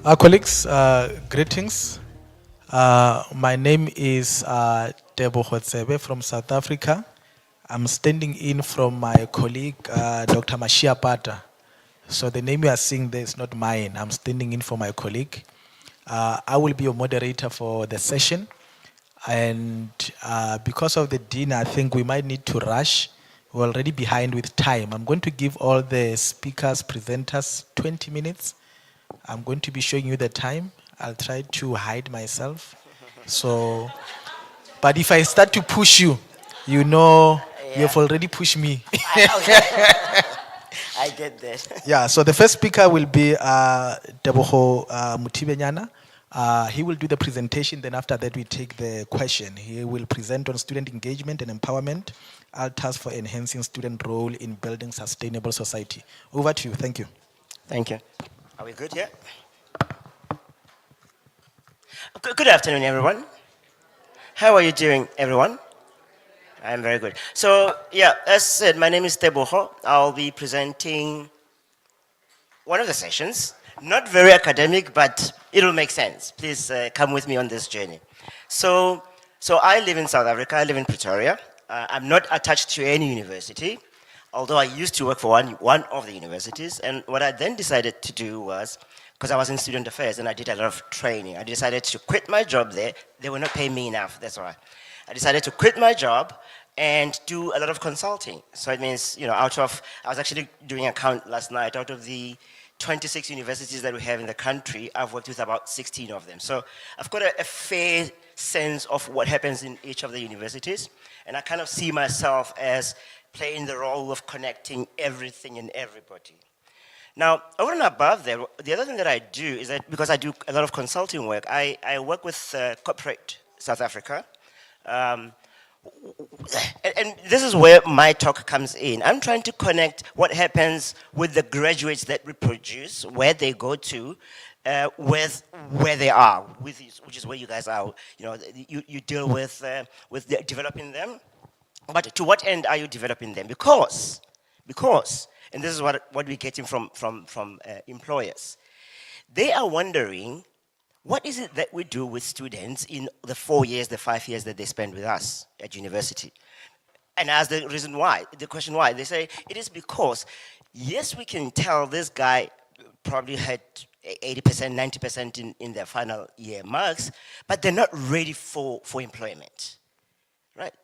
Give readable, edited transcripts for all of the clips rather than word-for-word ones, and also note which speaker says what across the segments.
Speaker 1: Our colleagues, greetings. My name is Daegu from South Africa. I'm standing in from my colleague, Dr. Mashia Pata. So the name you are seeing there is not mine. I'm standing in for my colleague. I will be your moderator for the session. And because of the dinner, I think we might need to rush. We're already behind with time. I'm going to give all the speakers, presenters 20 minutes. I'm going to be showing you the time. I'll try to hide myself. So, but if I start to push you, you know,
Speaker 2: Yeah,
Speaker 1: you've already pushed me.
Speaker 2: I get that.
Speaker 1: Yeah, so the first speaker will be Tebogo Mutibenyana. He will do the presentation, then after that we take the question. He will present on student engagement and empowerment, altars for enhancing student role in building sustainable society. Over to you, thank you.
Speaker 2: Thank you. Are we good here? Good afternoon, everyone. How are you doing, everyone? I'm very good. So, yeah, as said, my name is Teboho. I'll be presenting one of the sessions. Not very academic, but it'll make sense. Please come with me on this journey. So, so I live in South Africa. I live in Pretoria. I'm not attached to any university, although I used to work for one of the universities. And what I then decided to do was, because I was in student affairs and I did a lot of training, I decided to quit my job there. They were not paying me enough, that's why. I decided to quit my job and do a lot of consulting. So it means, I was actually doing a count last night, out of the 26 universities that we have in the country, I've worked with about 16 of them. So I've got a fair sense of what happens in each of the universities, and I kind of see myself as playing the role of connecting everything and everybody. Now, over and above that, the other thing that I do is that because I do a lot of consulting work, I work with corporate South Africa. Um, and this is where my talk comes in. I'm trying to connect what happens with the graduates that we produce, where they go to, with where they are, which is where you guys are. You deal with developing them. But to what end are you developing them? Because, and this is what we're getting from employers. They are wondering, what is it that we do with students in the 4 years, the 5 years that they spend with us at university? And as the reason why, the question why, they say it is because, yes, we can tell this guy probably had 80%, 90% in their final year marks, but they're not ready for employment, right?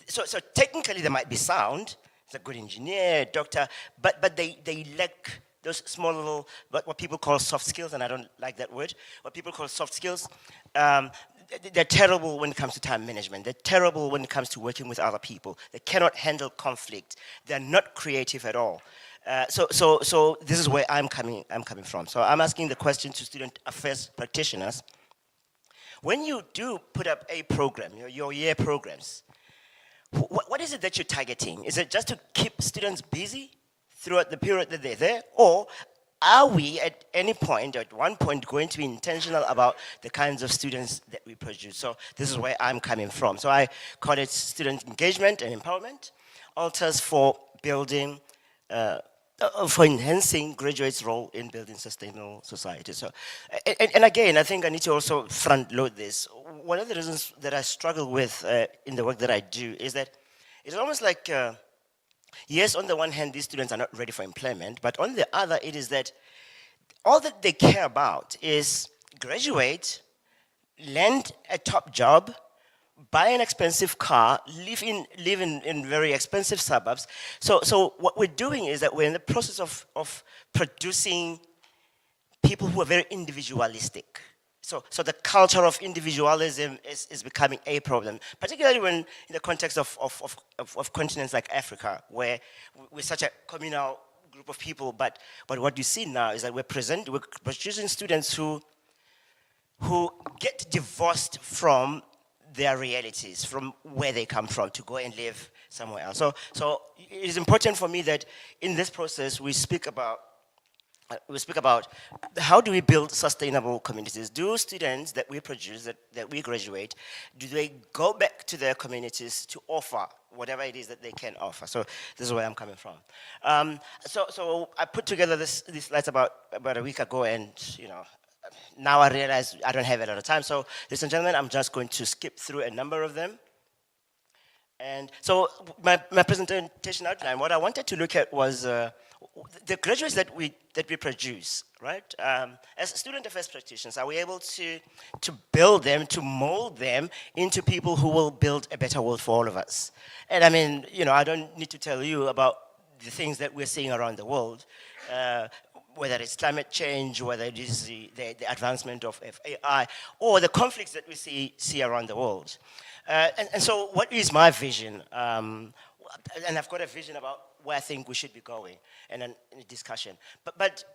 Speaker 2: So technically they might be sound, it's a good engineer, doctor, but they lack those small little, what people call soft skills, and I don't like that word, what people call soft skills. They're terrible when it comes to time management. They're terrible when it comes to working with other people. They cannot handle conflict. They're not creative at all. So this is where I'm coming from. So I'm asking the question to student affairs practitioners. When you do put up a program, your year programs, what is it that you're targeting? Is it just to keep students busy throughout the period that they're there? Or are we at any point, at one point, going to be intentional about the kinds of students that we produce? So this is where I'm coming from. So I call it student engagement and empowerment, altars for building, for enhancing graduates' role in building sustainable society. So, and again, I think I need to also front load this. One of the reasons that I struggle with in the work that I do is that it's almost like, yes, on the one hand, these students are not ready for employment, but on the other, it is that all that they care about is graduate, land a top job, buy an expensive car, live in very expensive suburbs. So what we're doing is that we're in the process of producing people who are very individualistic. So the culture of individualism is becoming a problem, particularly when in the context of continents like Africa, where we're such a communal group of people. But what you see now is that we're producing students who get divorced from their realities, from where they come from, to go and live somewhere else. So it is important for me that in this process we speak about how do we build sustainable communities. Do students that we produce, that we graduate, do they go back to their communities to offer whatever it is that they can offer? So this is where I'm coming from. So I put together these slides about a week ago, and now I realize I don't have a lot of time. So, ladies and gentlemen, I'm just going to skip through a number of them. And so my presentation outline, what I wanted to look at was the graduates that we produce, right? As student affairs practitioners, are we able to build them, to mold them into people who will build a better world for all of us? And I mean, I don't need to tell you about the things that we're seeing around the world, whether it's climate change, whether it is the advancement of AI, or the conflicts that we see around the world. And so what is my vision? And I've got a vision about where I think we should be going and in a discussion. But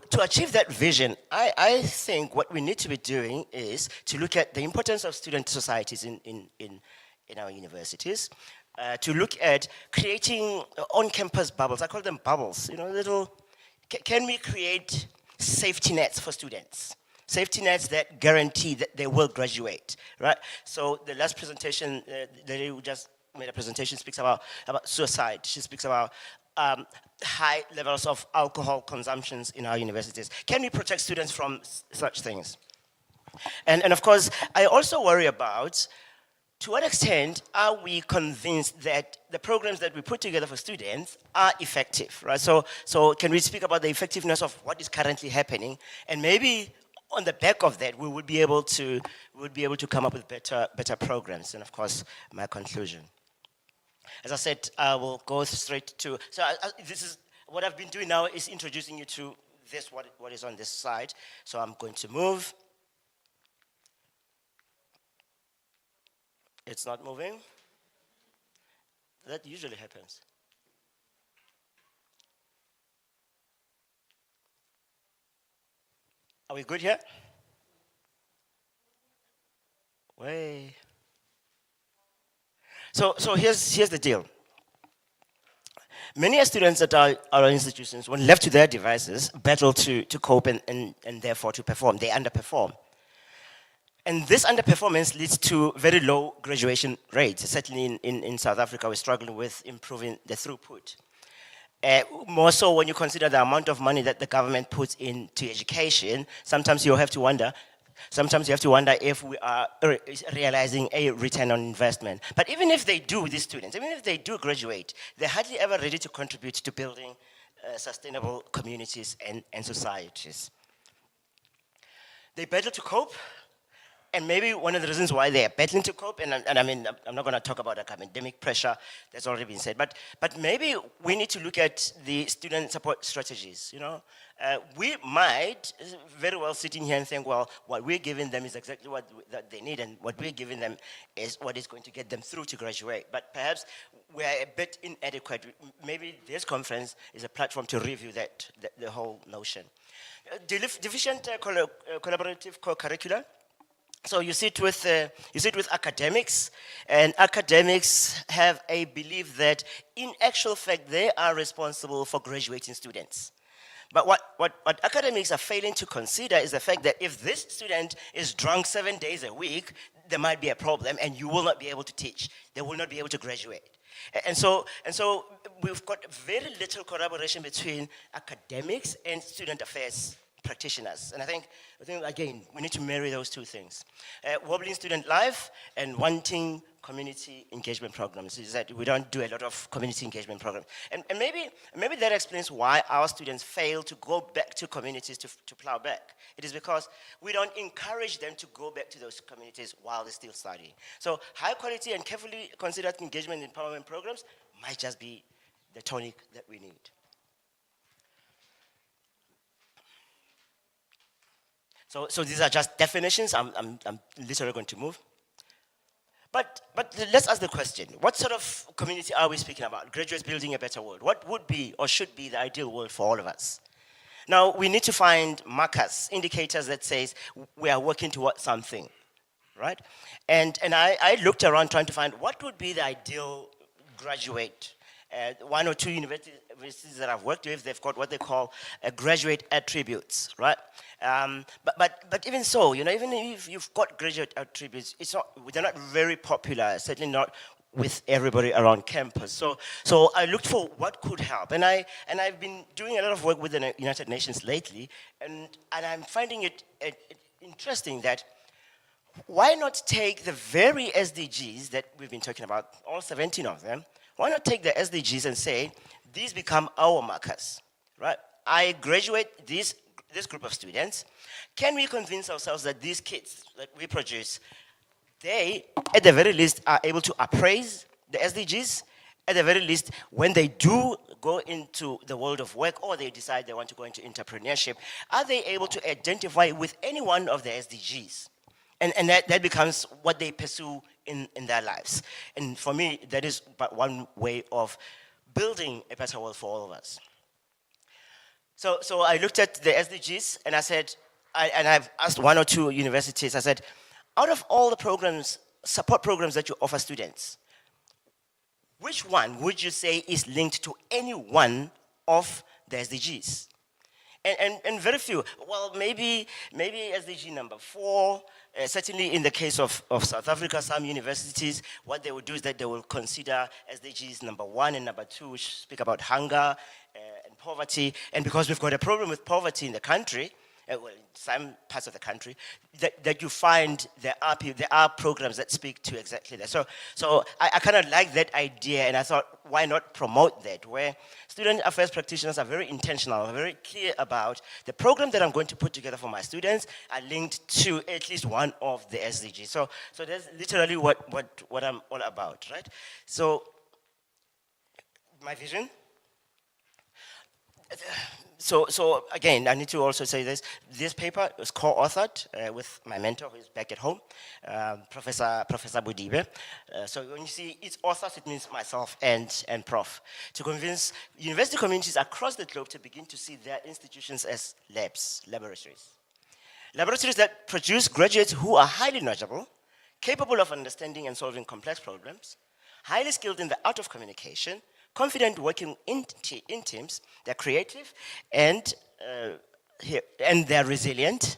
Speaker 2: to achieve that vision, I think what we need to be doing is to look at the importance of student societies in our universities, to look at creating on-campus bubbles. I call them bubbles, can we create safety nets for students? Safety nets that guarantee that they will graduate, right? So the last presentation, the lady who just made a presentation speaks about suicide. She speaks about high levels of alcohol consumptions in our universities. Can we protect students from such things? And of course, I also worry about, to what extent are we convinced that the programs that we put together for students are effective, right? So can we speak about the effectiveness of what is currently happening, and maybe on the back of that, we would be able to come up with better programs. And of course, my conclusion. As I said, I will go straight to. So this is what I've been doing now is introducing you to this what is on this side. So I'm going to move. It's not moving. That usually happens. Are we good here? Way. So here's the deal. Many students at our institutions, when left to their devices, battle to cope and therefore to perform. They underperform. And this underperformance leads to very low graduation rates. Certainly in South Africa, we're struggling with improving the throughput. More so when you consider the amount of money that the government puts into education, sometimes you have to wonder if we are realizing a return on investment. But even if they do, these students, even if they do graduate, they're hardly ever ready to contribute to building sustainable communities and societies. They battle to cope. And maybe one of the reasons why they are battling to cope, and I mean, I'm not going to talk about academic pressure, that's already been said, but maybe we need to look at the student support strategies, we might very well sitting here and think, well, what we're giving them is exactly what that they need, and what we're giving them is what is going to get them through to graduate. But perhaps we're a bit inadequate. Maybe this conference is a platform to review the whole notion. Deficient collaborative co-curricular. So you sit with academics, and academics have a belief that in actual fact they are responsible for graduating students. But what academics are failing to consider is the fact that if this student is drunk 7 days a week, there might be a problem and you will not be able to teach. They will not be able to graduate. And so we've got very little collaboration between academics and student affairs practitioners. And I think again, we need to marry those two things. Wobbling student life and wanting community engagement programs is that we don't do a lot of community engagement programs. And maybe that explains why our students fail to go back to communities to plow back. It is because we don't encourage them to go back to those communities while they're still studying. So high quality and carefully considered engagement and empowerment programs might just be the tonic that we need. So these are just definitions. I'm literally going to move. But let's ask the question, what sort of community are we speaking about? Graduates building a better world. What would be or should be the ideal world for all of us? Now, we need to find markers, indicators that says we are working towards something, right? And I looked around trying to find what would be the ideal graduate. One or two universities that I've worked with, they've got what they call graduate attributes, right? But even so, even if you've got graduate attributes, they're not very popular. Certainly not with everybody around campus. So I looked for what could help, and I've been doing a lot of work with the United Nations lately, and I'm finding it interesting that why not take the very SDGs that we've been talking about, all 17 of them, why not take the SDGs and say, these become our markers, right? I graduate this group of students. Can we convince ourselves that these kids that we produce, they, at the very least, are able to appraise the SDGs? At the very least, when they do go into the world of work or they decide they want to go into entrepreneurship, are they able to identify with any one of the SDGs? And that becomes what they pursue in their lives. And for me, that is but one way of building a better world for all of us. So I looked at the SDGs and I said, and I've asked one or two universities, I said, out of all the programs, support programs that you offer students, which one would you say is linked to any one of the SDGs? And very few. Well, maybe SDG number 4. Certainly in the case of South Africa, some universities, what they will do is that they will consider SDGs number 1 and number 2, which speak about hunger and poverty. And because we've got a problem with poverty in the country, well, in some parts of the country, that you find there are programs that speak to exactly that. So I kind of like that idea, and I thought, why not promote that, where student affairs practitioners are very intentional, very clear about the program that I'm going to put together for my students are linked to at least one of the SDGs. So that's literally what I'm all about, right? So my vision. So again, I need to also say this. This paper was co-authored with my mentor, who is back at home, Professor Budibe. So when you see it's authors, it means myself and Prof. To convince university communities across the globe to begin to see their institutions as laboratories. Laboratories that produce graduates who are highly knowledgeable, capable of understanding and solving complex problems, highly skilled in the art of communication, confident working in teams, they're creative, and they're resilient,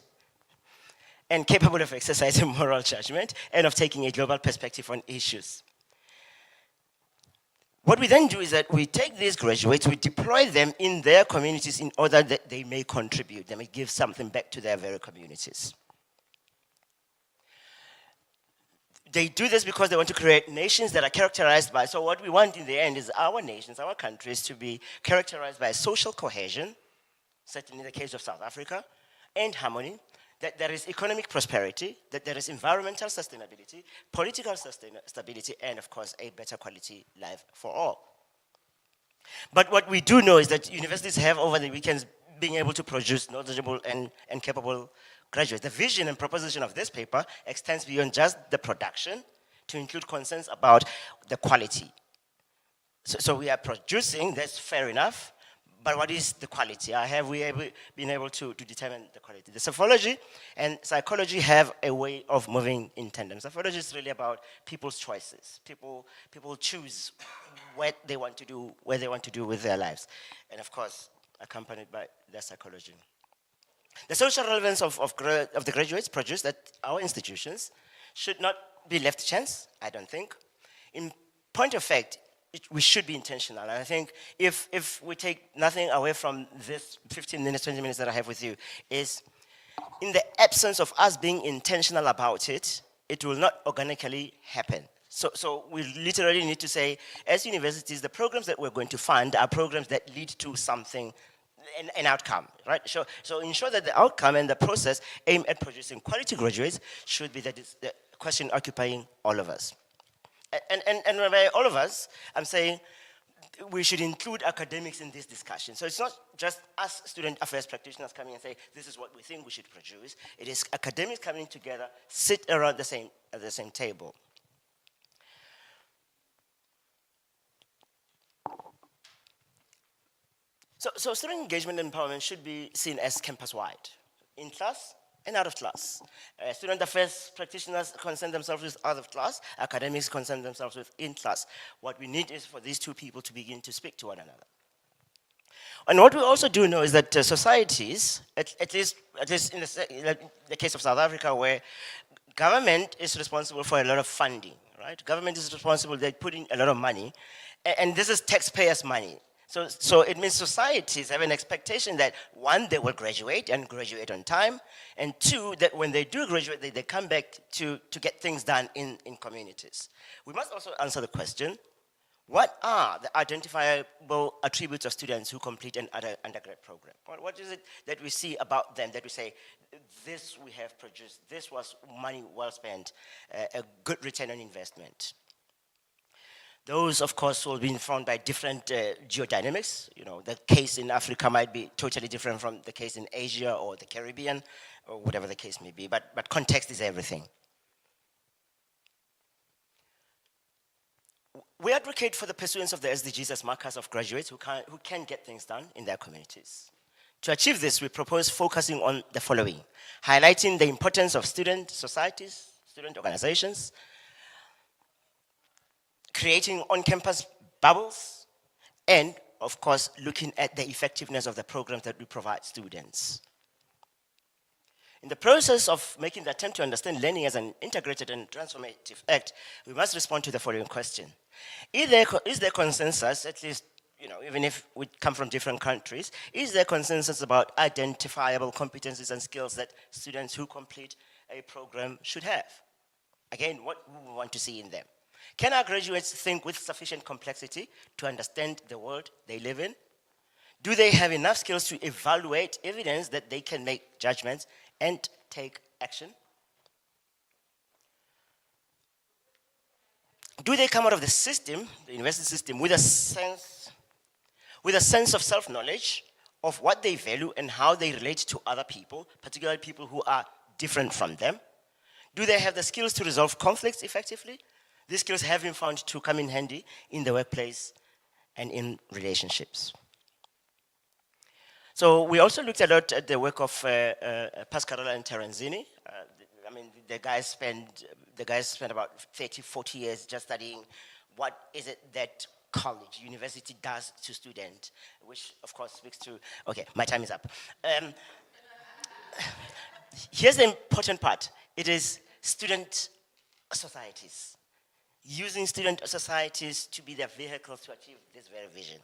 Speaker 2: and capable of exercising moral judgment, and of taking a global perspective on issues. What we then do is that we take these graduates, we deploy them in their communities in order that they may contribute, they may give something back to their very communities. They do this because they want to create nations that are characterized by, so what we want in the end is our nations, our countries to be characterized by social cohesion, certainly in the case of South Africa, and harmony, that there is economic prosperity, that there is environmental sustainability, political stability, and of course, a better quality life for all. But what we do know is that universities have over the weekends been able to produce knowledgeable and capable graduates. The vision and proposition of this paper extends beyond just the production to include concerns about the quality. So we are producing, that's fair enough, but what is the quality? Have we been able to determine the quality? The psephology and psychology have a way of moving in tandem. Psephology is really about people's choices. People choose what they want to do, what they want to do with their lives. And of course, accompanied by their psychology. The social relevance of the graduates produced at our institutions should not be left to chance, I don't think. In point of fact, we should be intentional. And I think if we take nothing away from this 15 minutes, 20 minutes that I have with you, is in the absence of us being intentional about it, it will not organically happen. So we literally need to say, as universities, the programs that we're going to fund are programs that lead to something, an outcome, right? So ensure that the outcome and the process aim at producing quality graduates should be the question occupying all of us. And by all of us, I'm saying we should include academics in this discussion. So it's not just us student affairs practitioners coming and say, this is what we think we should produce. It is academics coming together, sit around at the same table. So student engagement and empowerment should be seen as campus-wide, in class and out of class. Student affairs practitioners concern themselves with out of class, academics concern themselves with in class. What we need is for these two people to begin to speak to one another. And what we also do know is that societies, at least in the case of South Africa, where government is responsible for a lot of funding, right? Government is responsible, they put in a lot of money, and this is taxpayers' money. So it means societies have an expectation that one, they will graduate and graduate on time, and two, that when they do graduate, they come back to get things done in communities. We must also answer the question, what are the identifiable attributes of students who complete an undergrad program? What is it that we see about them that we say, this we have produced, this was money well spent, a good return on investment? Those, of course, will be informed by different geodynamics. You know, the case in Africa might be totally different from the case in Asia or the Caribbean, or whatever the case may be, but context is everything. We advocate for the pursuance of the SDGs as markers of graduates who can get things done in their communities. To achieve this, we propose focusing on the following: highlighting the importance of student societies, student organizations, creating on-campus bubbles, and, of course, looking at the effectiveness of the programs that we provide students. In the process of making the attempt to understand learning as an integrated and transformative act, we must respond to the following question. Is there consensus, at least, you know, even if we come from different countries, is there consensus about identifiable competencies and skills that students who complete a program should have? Again, what we want to see in them. Can our graduates think with sufficient complexity to understand the world they live in? Do they have enough skills to evaluate evidence that they can make judgments and take action? Do they come out of the system, the university system, with a sense of self-knowledge of what they value and how they relate to other people, particularly people who are different from them? Do they have the skills to resolve conflicts effectively? These skills have been found to come in handy in the workplace and in relationships. So we also looked a lot at the work of Pascarella and Terenzini. I mean, the guys spent about 30, 40 years just studying what is it that college, university does to students, which of course speaks to, okay, my time is up. Here's the important part. It is student societies. Using student societies to be their vehicles to achieve this very vision.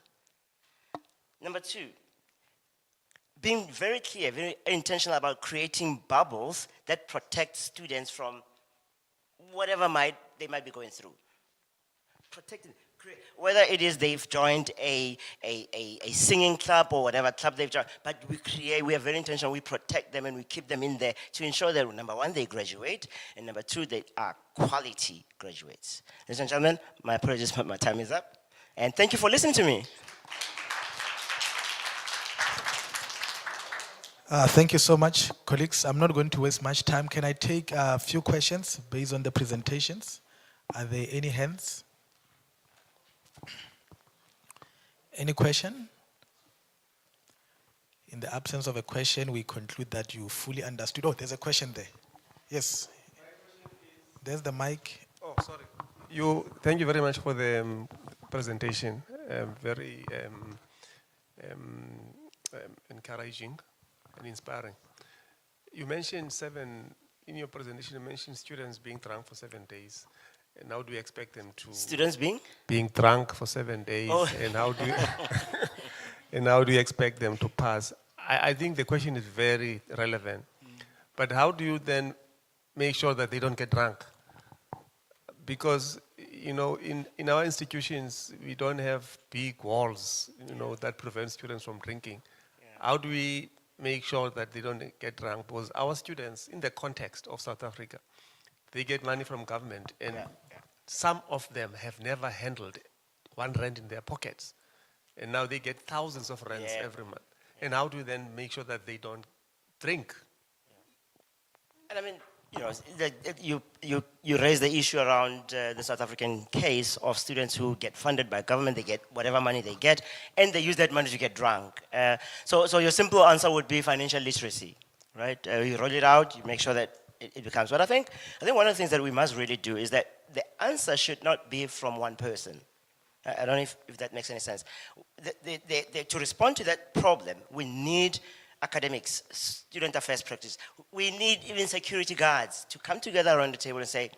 Speaker 2: Number two, being very clear, very intentional about creating bubbles that protect students from whatever they might be going through. Protecting, whether it is they've joined a singing club or whatever club they've joined, but we are very intentional, we protect them and we keep them in there to ensure that, number one, they graduate, and number two, they are quality graduates. Ladies and gentlemen, my apologies, but my time is up, and thank you for listening to me.
Speaker 1: Thank you so much, colleagues. I'm not going to waste much time. Can I take a few questions based on the presentations? Are there any hands? Any question? In the absence of a question, we conclude that you fully understood. Oh, there's a question there. Yes. There's the mic.
Speaker 3: Oh, sorry. Thank you very much for the presentation. Very encouraging and inspiring. You mentioned in your presentation, you mentioned students being drunk for 7 days. And how do you expect them to...
Speaker 2: Students
Speaker 3: being drunk for 7 days.
Speaker 2: Oh.
Speaker 3: And how do you... and how do you expect them to pass? I think the question is very relevant. But how do you then make sure that they don't get drunk? Because, you know, in our institutions, we don't have big walls, you know, that prevent students from drinking.
Speaker 2: Yeah.
Speaker 3: How do we make sure that they don't get drunk? Because our students, in the context of South Africa, they get money from government, and some of them have never handled 1 rand in their pockets. And now they get thousands of rands every month. And how do you then make sure that they don't drink?
Speaker 2: And I mean, you know, you raise the issue around the South African case of students who get funded by government, they get whatever money they get, and they use that money to get drunk. So your simple answer would be financial literacy, right? You roll it out, you make sure that it becomes. But I think one of the things that we must really do is that the answer should not be from one person. I don't know if that makes any sense. To respond to that problem, we need academics, student affairs practice. We need even security guards to come together around the table and say,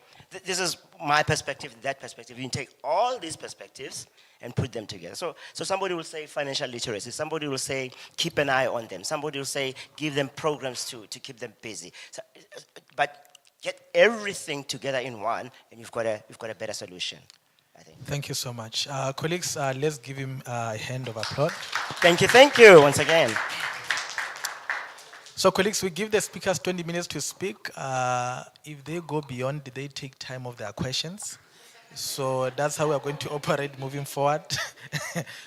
Speaker 2: this is my perspective, that perspective. You take all these perspectives and put them together. So somebody will say financial literacy, somebody will say keep an eye on them, somebody will say give them programs to keep them busy. So, but get everything together in one, and you've got a better solution, I think.
Speaker 1: Thank you so much. Colleagues, let's give him a hand of applause.
Speaker 2: Thank you once again.
Speaker 1: So, colleagues, we give the speakers 20 minutes to speak. If they go beyond, they take time of their questions. So that's how we are going to operate moving forward.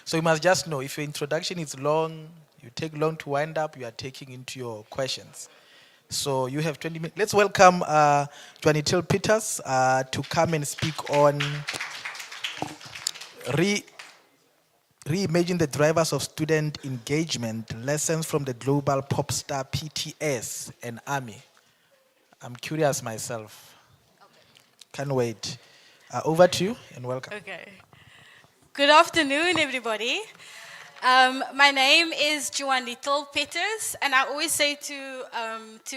Speaker 1: So you must just know, if your introduction is long, you take long to wind up, you are taking into your questions. So you have 20 minutes. Let's welcome Juanitil Peters to come and speak on reimagine the drivers of student engagement, lessons from the global pop star PTS and ARMY. I'm curious myself. Can't wait. Over to you and welcome.
Speaker 4: Okay. Good afternoon, everybody. My name is Juanitil Peters, and I always say to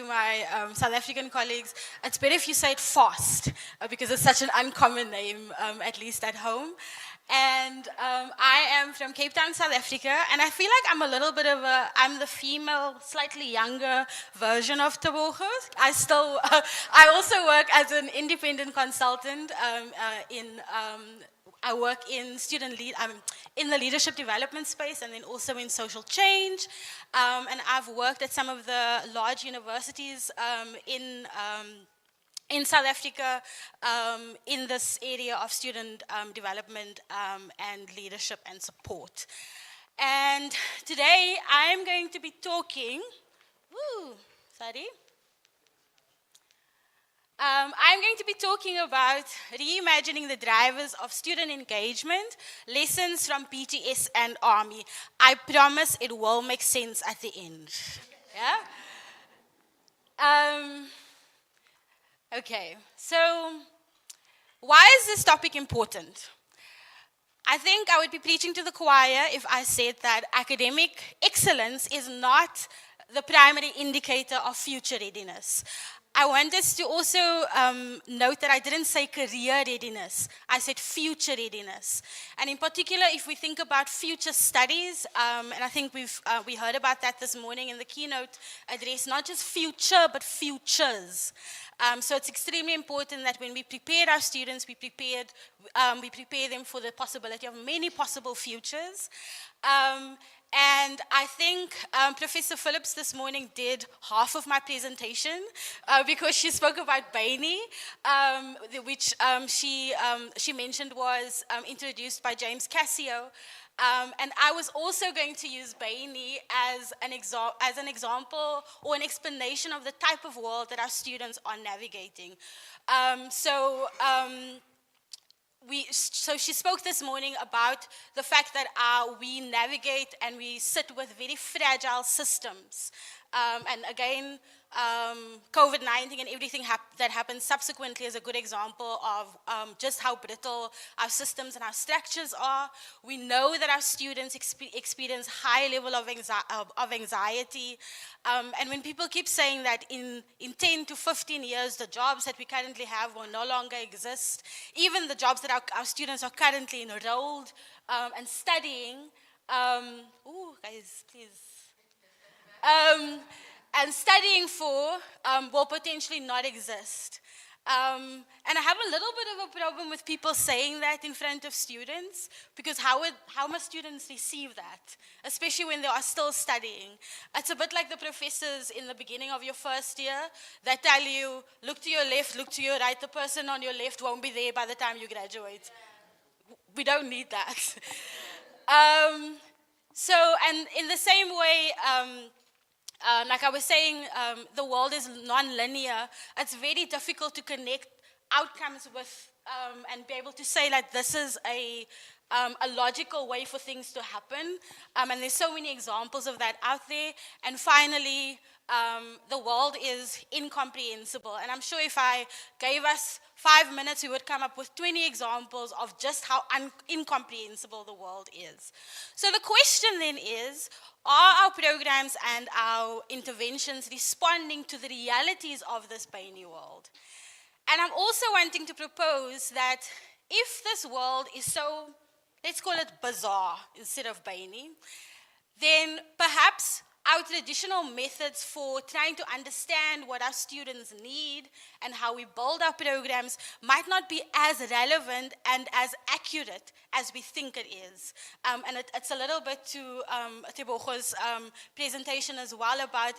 Speaker 4: my South African colleagues, it's better if you say it fast, because it's such an uncommon name, at least at home. And I am from Cape Town, South Africa, and I feel like I'm a little bit of I'm the female, slightly younger version of Tebogo. I also work as an independent consultant I work in in the leadership development space, and then also in social change. And I've worked at some of the large universities in South Africa, in this area of student development and leadership and support. And today I'm going to be talking, I'm going to be talking about reimagining the drivers of student engagement, lessons from PTS and ARMY. I promise it will make sense at the end. Yeah? Okay, so why is this topic important? I think I would be preaching to the choir if I said that academic excellence is not the primary indicator of future readiness. I want us to also note that I didn't say career readiness, I said future readiness. And in particular, if we think about future studies, and I think we heard about that this morning in the keynote address, not just future, but futures. So it's extremely important that when we prepare our students, we prepare them for the possibility of many possible futures. And I think Professor Phillips this morning did half of my presentation because she spoke about Baini, which she mentioned was introduced by James Cassio. And I was also going to use Baini as an example or an explanation of the type of world that our students are navigating. So she spoke this morning about the fact that we navigate and we sit with very fragile systems. And again, COVID-19 and everything that happened subsequently is a good example of just how brittle our systems and our structures are. We know that our students experience high level of anxiety. And when people keep saying that in 10 to 15 years, the jobs that we currently have will no longer exist, even the jobs that our students are currently enrolled and studying, guys, please. And studying for will potentially not exist. And I have a little bit of a problem with people saying that in front of students, because how must students receive that, especially when they are still studying? It's a bit like the professors in the beginning of your first year that tell you, look to your left, look to your right, the person on your left won't be there by the time you graduate. We don't need that. And in the same way, like I was saying, the world is non-linear. It's very difficult to connect outcomes with and be able to say that this is a logical way for things to happen. And there's so many examples of that out there. And finally, the world is incomprehensible. And I'm sure if I gave us 5 minutes, we would come up with 20 examples of just how incomprehensible the world is. So the question then is, are our programs and our interventions responding to the realities of this Baini world? And I'm also wanting to propose that if this world is so, let's call it bizarre instead of Baini, then perhaps our traditional methods for trying to understand what our students need and how we build our programs might not be as relevant and as accurate as we think it is. And it's a little bit to Tebogo's presentation as well about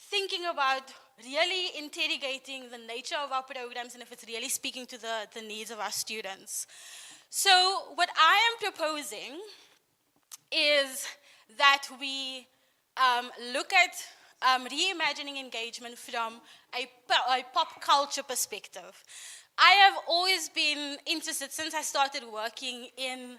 Speaker 4: thinking about really interrogating the nature of our programs and if it's really speaking to the needs of our students. So what I am proposing is that we look at reimagining engagement from a pop culture perspective. I have always been interested since I started working in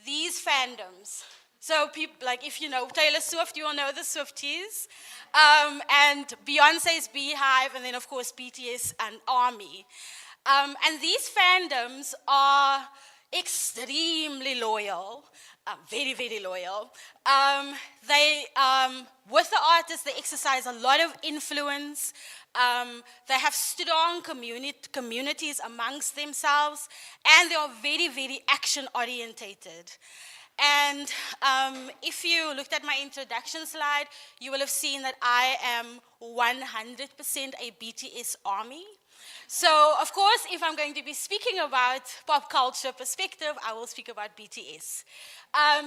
Speaker 4: these fandoms. So people, like if you know Taylor Swift, you all know the Swifties, and Beyonce's Beehive, and then of course BTS and ARMY. And these fandoms are extremely loyal, very, very loyal. With the artists, they exercise a lot of influence. They have strong communities amongst themselves, and they are very, very action-orientated. And if you looked at my introduction slide, you will have seen that I am 100% a BTS army. So, of course, if I'm going to be speaking about pop culture perspective, I will speak about BTS.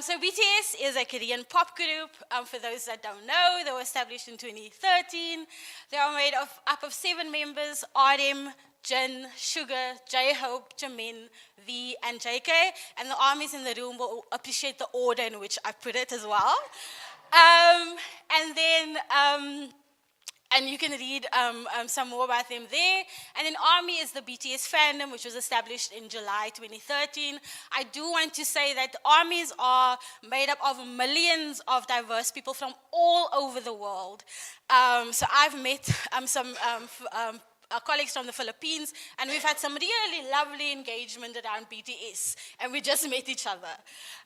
Speaker 4: So BTS is a Korean pop group. For those that don't know, they were established in 2013. They are made up of 7 members, RM, Jin, Sugar, J-Hope, Jimin, V, and JK. And the armies in the room will appreciate the order in which I put it as well. And you can read some more about them there. And then ARMY is the BTS fandom, which was established in July 2013. I do want to say that armies are made up of millions of diverse people from all over the world. So I've met some our colleagues from the Philippines, and we've had some really lovely engagement around BTS, and we just met each other.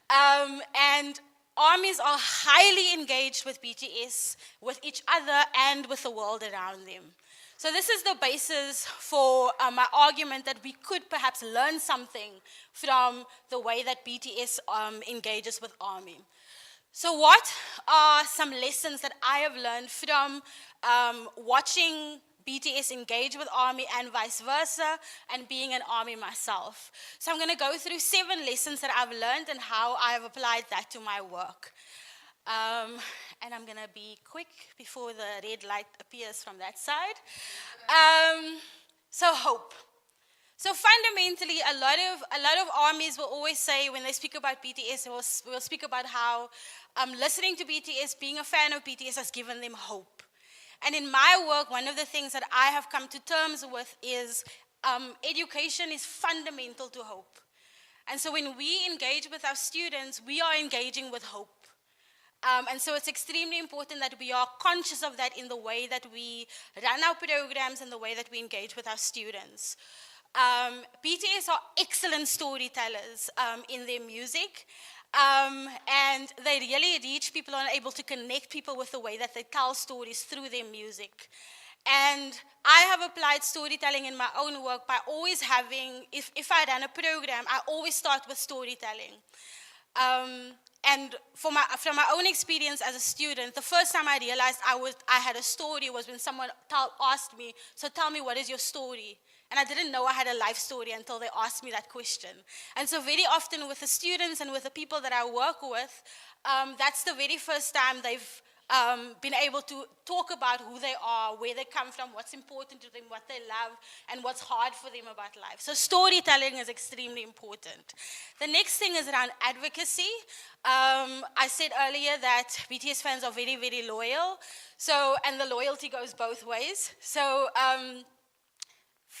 Speaker 4: And armies are highly engaged with BTS, with each other, and with the world around them. So this is the basis for my argument that we could perhaps learn something from the way that BTS engages with ARMY. So what are some lessons that I have learned from watching BTS engage with ARMY and vice versa, and being an ARMY myself? So I'm going to go through 7 lessons that I've learned and how I have applied that to my work. And I'm going to be quick before the red light appears from that side. So hope. So fundamentally, a lot of armies will always say, when they speak about BTS, will speak about how listening to BTS, being a fan of BTS has given them hope. And in my work, one of the things that I have come to terms with is education is fundamental to hope. And so when we engage with our students, we are engaging with hope. And so it's extremely important that we are conscious of that in the way that we run our programs and the way that we engage with our students. BTS are excellent storytellers in their music. And they really reach people and are able to connect people with the way that they tell stories through their music. And I have applied storytelling in my own work by always having, if I run a program, I always start with storytelling. And from my own experience as a student, the first time I realized I had a story was when someone asked me, so tell me, what is your story? And I didn't know I had a life story until they asked me that question. And so very often with the students and with the people that I work with, that's the very first time they've been able to talk about who they are, where they come from, what's important to them, what they love, and what's hard for them about life. So storytelling is extremely important. The next thing is around advocacy. I said earlier that BTS fans are very, very loyal. So, and the loyalty goes both ways. So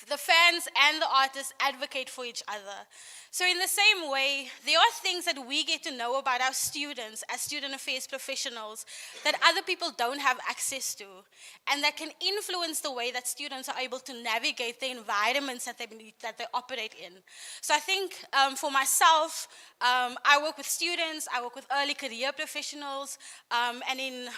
Speaker 4: the fans and the artists advocate for each other. So in the same way, there are things that we get to know about our students as student affairs professionals that other people don't have access to, and that can influence the way that students are able to navigate the environments that they operate in. So I think for myself, I work with students, I work with early career professionals, and in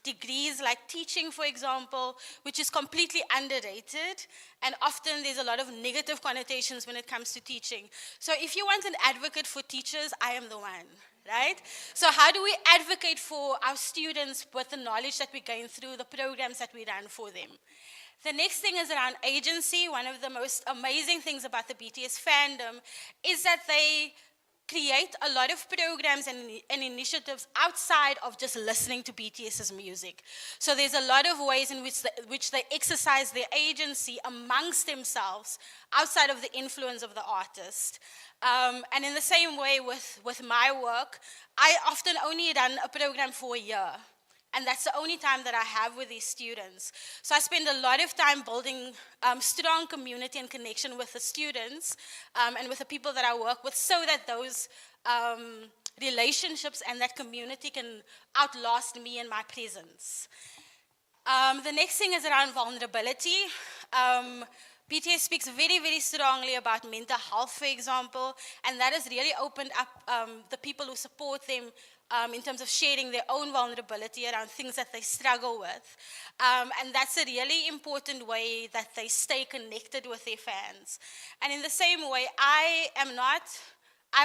Speaker 4: degrees like teaching, for example, which is completely underrated, and often there's a lot of negative connotations when it comes to teaching. So if you want an advocate for teachers, I am the one, right? So how do we advocate for our students with the knowledge that we gain through the programs that we run for them? The next thing is around agency. One of the most amazing things about the BTS fandom is that they create a lot of programs and initiatives outside of just listening to BTS's music. So there's a lot of ways in which they exercise their agency amongst themselves outside of the influence of the artist. And in the same way with my work, I often only run a program for a year. And that's the only time that I have with these students. So I spend a lot of time building strong community and connection with the students and with the people that I work with, so that those relationships and that community can outlast me and my presence. The next thing is around vulnerability. BTS speaks very, very strongly about mental health, for example, and that has really opened up the people who support them in terms of sharing their own vulnerability around things that they struggle with. And that's a really important way that they stay connected with their fans. And in the same way, I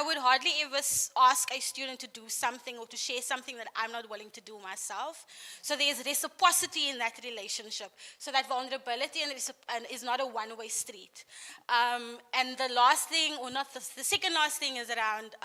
Speaker 4: would hardly ever ask a student to do something or to share something that I'm not willing to do myself. So there's reciprocity in that relationship. So that vulnerability is not a one-way street. And the last thing, or not the second last thing, is around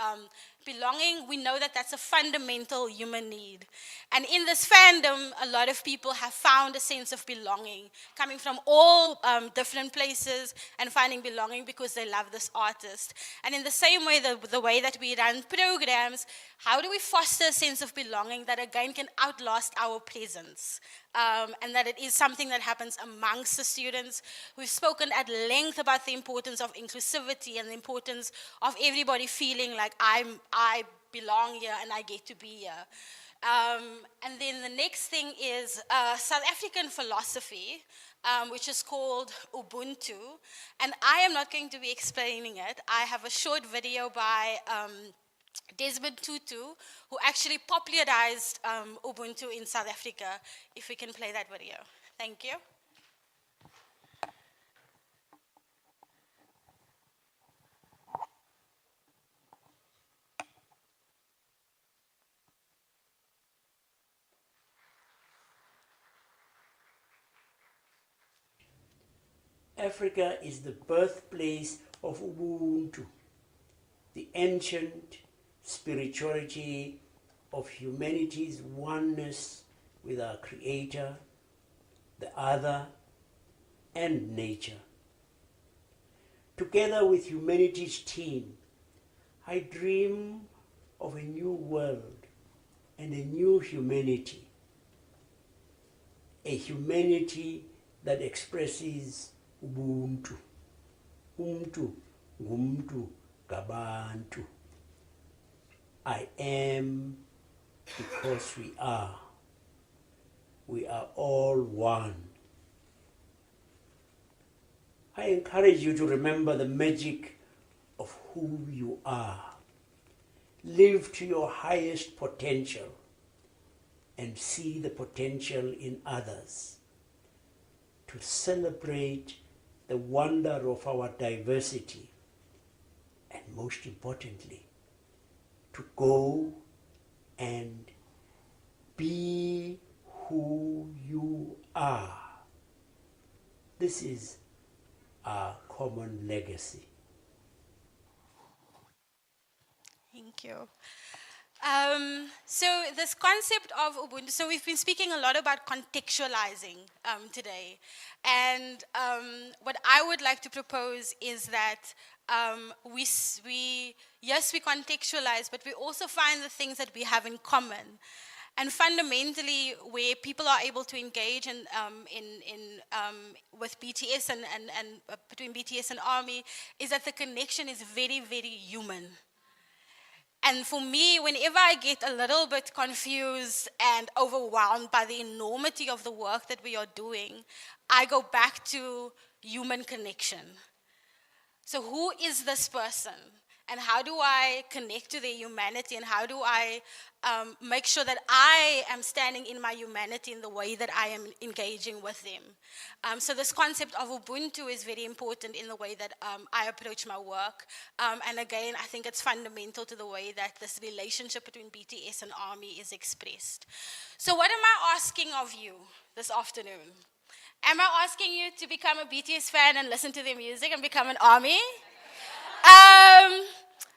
Speaker 4: belonging. We know that that's a fundamental human need. And in this fandom, a lot of people have found a sense of belonging, coming from all different places and finding belonging because they love this artist. And in the same way, the way that we run programs, how do we foster a sense of belonging that again can outlast our presence? And that it is something that happens amongst the students. We've spoken at length about the importance of inclusivity and the importance of everybody feeling like I belong here and I get to be here. And then the next thing is South African philosophy, which is called Ubuntu. And I am not going to be explaining it. I have a short video by Desmond Tutu, who actually popularized Ubuntu in South Africa. If we can play that video. Thank you.
Speaker 5: Africa is the birthplace of Ubuntu, the ancient spirituality of humanity's oneness with our Creator, the other, and nature. Together with humanity's team, I dream of a new world and a new humanity, a humanity that expresses Ubuntu. Umtu, ngumtu, gabantu. I am because we are. We are all one. I encourage you to remember the magic of who you are. Live to your highest potential and see the potential in others. To celebrate the wonder of our diversity, and most importantly, to go and be who you are. This is our common legacy.
Speaker 4: Thank you. So this concept of Ubuntu, so we've been speaking a lot about contextualizing today. And what I would like to propose is that yes, we contextualize, but we also find the things that we have in common. And fundamentally, where people are able to engage with BTS and between BTS and army, is that the connection is very, very human. And for me, whenever I get a little bit confused and overwhelmed by the enormity of the work that we are doing, I go back to human connection. So who is this person? And how do I connect to their humanity? And how do I make sure that I am standing in my humanity in the way that I am engaging with them? So this concept of Ubuntu is very important in the way that I approach my work. And again, I think it's fundamental to the way that this relationship between BTS and ARMY is expressed. So what am I asking of you this afternoon? Am I asking you to become a BTS fan and listen to their music and become an ARMY?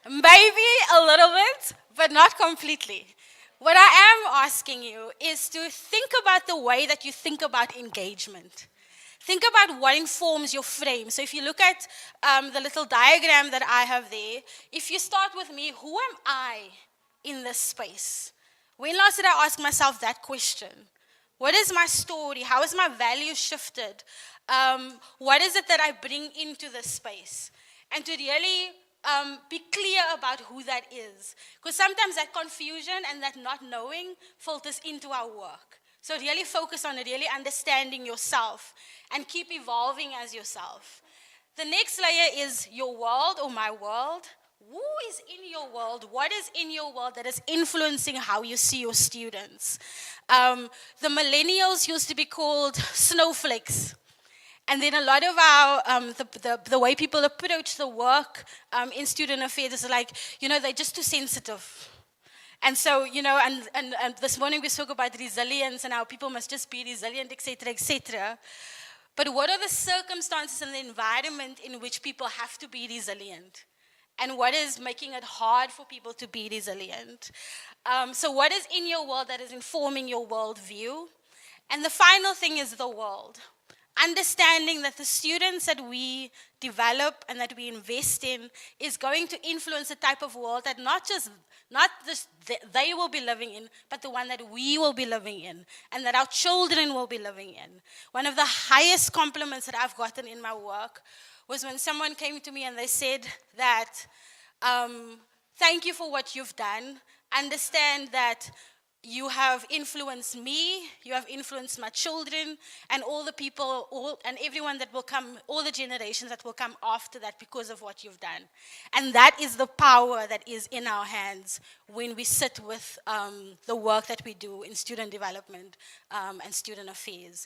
Speaker 4: Maybe a little bit, but not completely. What I am asking you is to think about the way that you think about engagement. Think about what informs your frame. So if you look at the little diagram that I have there, if you start with me, who am I in this space? When last did I ask myself that question? What is my story? How is my value shifted? What is it that I bring into this space? And to really be clear about who that is. Because sometimes that confusion and that not knowing filters into our work. So really focus on it, really understanding yourself and keep evolving as yourself. The next layer is your world or my world. Who is in your world? What is in your world that is influencing how you see your students? The millennials used to be called snowflakes. And then a lot of our, the way people approach the work in student affairs is like, they're just too sensitive. And so, and this morning we spoke about resilience and how people must just be resilient, et cetera, et cetera. But what are the circumstances and the environment in which people have to be resilient? And what is making it hard for people to be resilient? So what is in your world that is informing your worldview? And the final thing is the world. Understanding that the students that we develop and that we invest in is going to influence the type of world that not just they will be living in, but the one that we will be living in and that our children will be living in. One of the highest compliments that I've gotten in my work was when someone came to me and they said that, thank you for what you've done. Understand that you have influenced me, you have influenced my children, and all the people, and everyone that will come, all the generations that will come after that because of what you've done. And that is the power that is in our hands when we sit with the work that we do in student development and student affairs.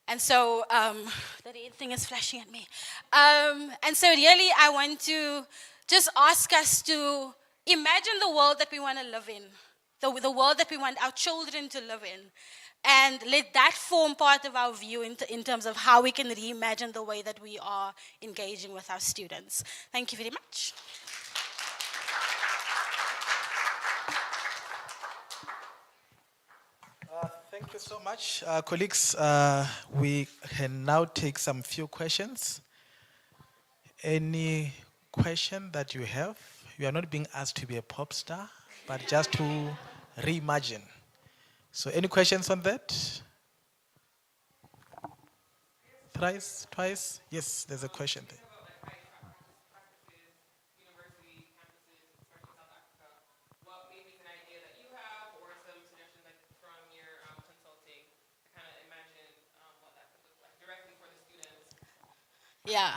Speaker 4: And so, the red thing is flashing at me. And so really, I want to just ask us to imagine the world that we want to live in, the world that we want our children to live in, and let that form part of our view in terms of how we can reimagine the way that we are engaging with our students. Thank you very much.
Speaker 1: Thank you so much, colleagues. We can now take some few questions. Any question that you have? You are not being asked to be a pop star, but just to reimagine. So any questions on that? Thrice, twice? Yes, there's a question there.
Speaker 4: Yeah.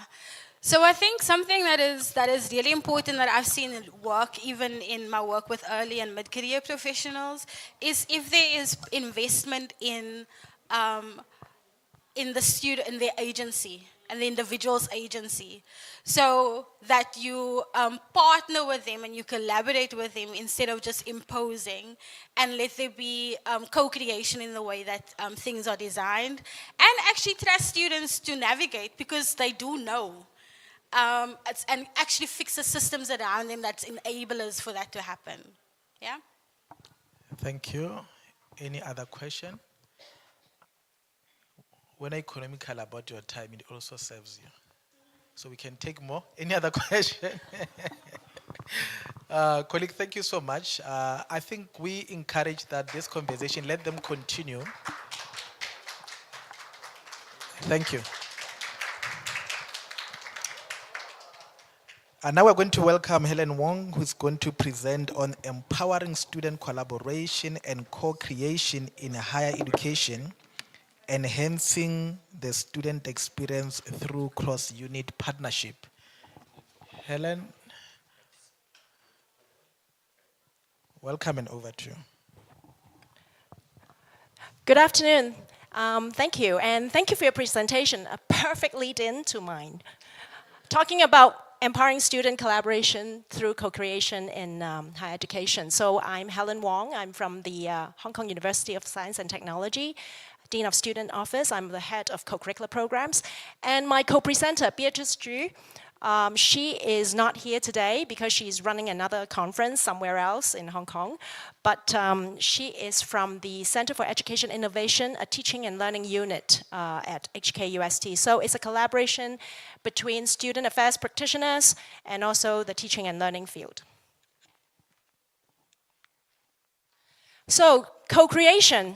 Speaker 4: So I think something that is really important that I've seen in work, even in my work with early and mid-career professionals, is if there is investment in the student, in their agency, and the individual's agency, so that you partner with them and you collaborate with them instead of just imposing, and let there be co-creation in the way that things are designed, and actually trust students to navigate because they do know. And actually fix the systems around them that's enablers for that to happen. Yeah?
Speaker 1: Thank you. Any other question? When economical about your time, it also serves you. So we can take more. Any other question? Colleague, thank you so much. I think we encourage that this conversation, let them continue. Thank you. And now we're going to welcome Helen Wong, who's going to present on empowering student collaboration and co-creation in higher education, enhancing the student experience through cross-unit partnership. Helen, welcome and over to you.
Speaker 6: Good afternoon. Thank you, and thank you for your presentation. A perfect lead-in to mine. Talking about empowering student collaboration through co-creation in higher education. So I'm Helen Wong. I'm from the Hong Kong University of Science and Technology, Dean of Student Office. I'm the head of co-curricular programs. And my co-presenter, Beatrice Ju, she is not here today because she's running another conference somewhere else in Hong Kong. But she is from the Center for Education Innovation, a teaching and learning unit at HKUST. So it's a collaboration between student affairs practitioners and also the teaching and learning field. So co-creation,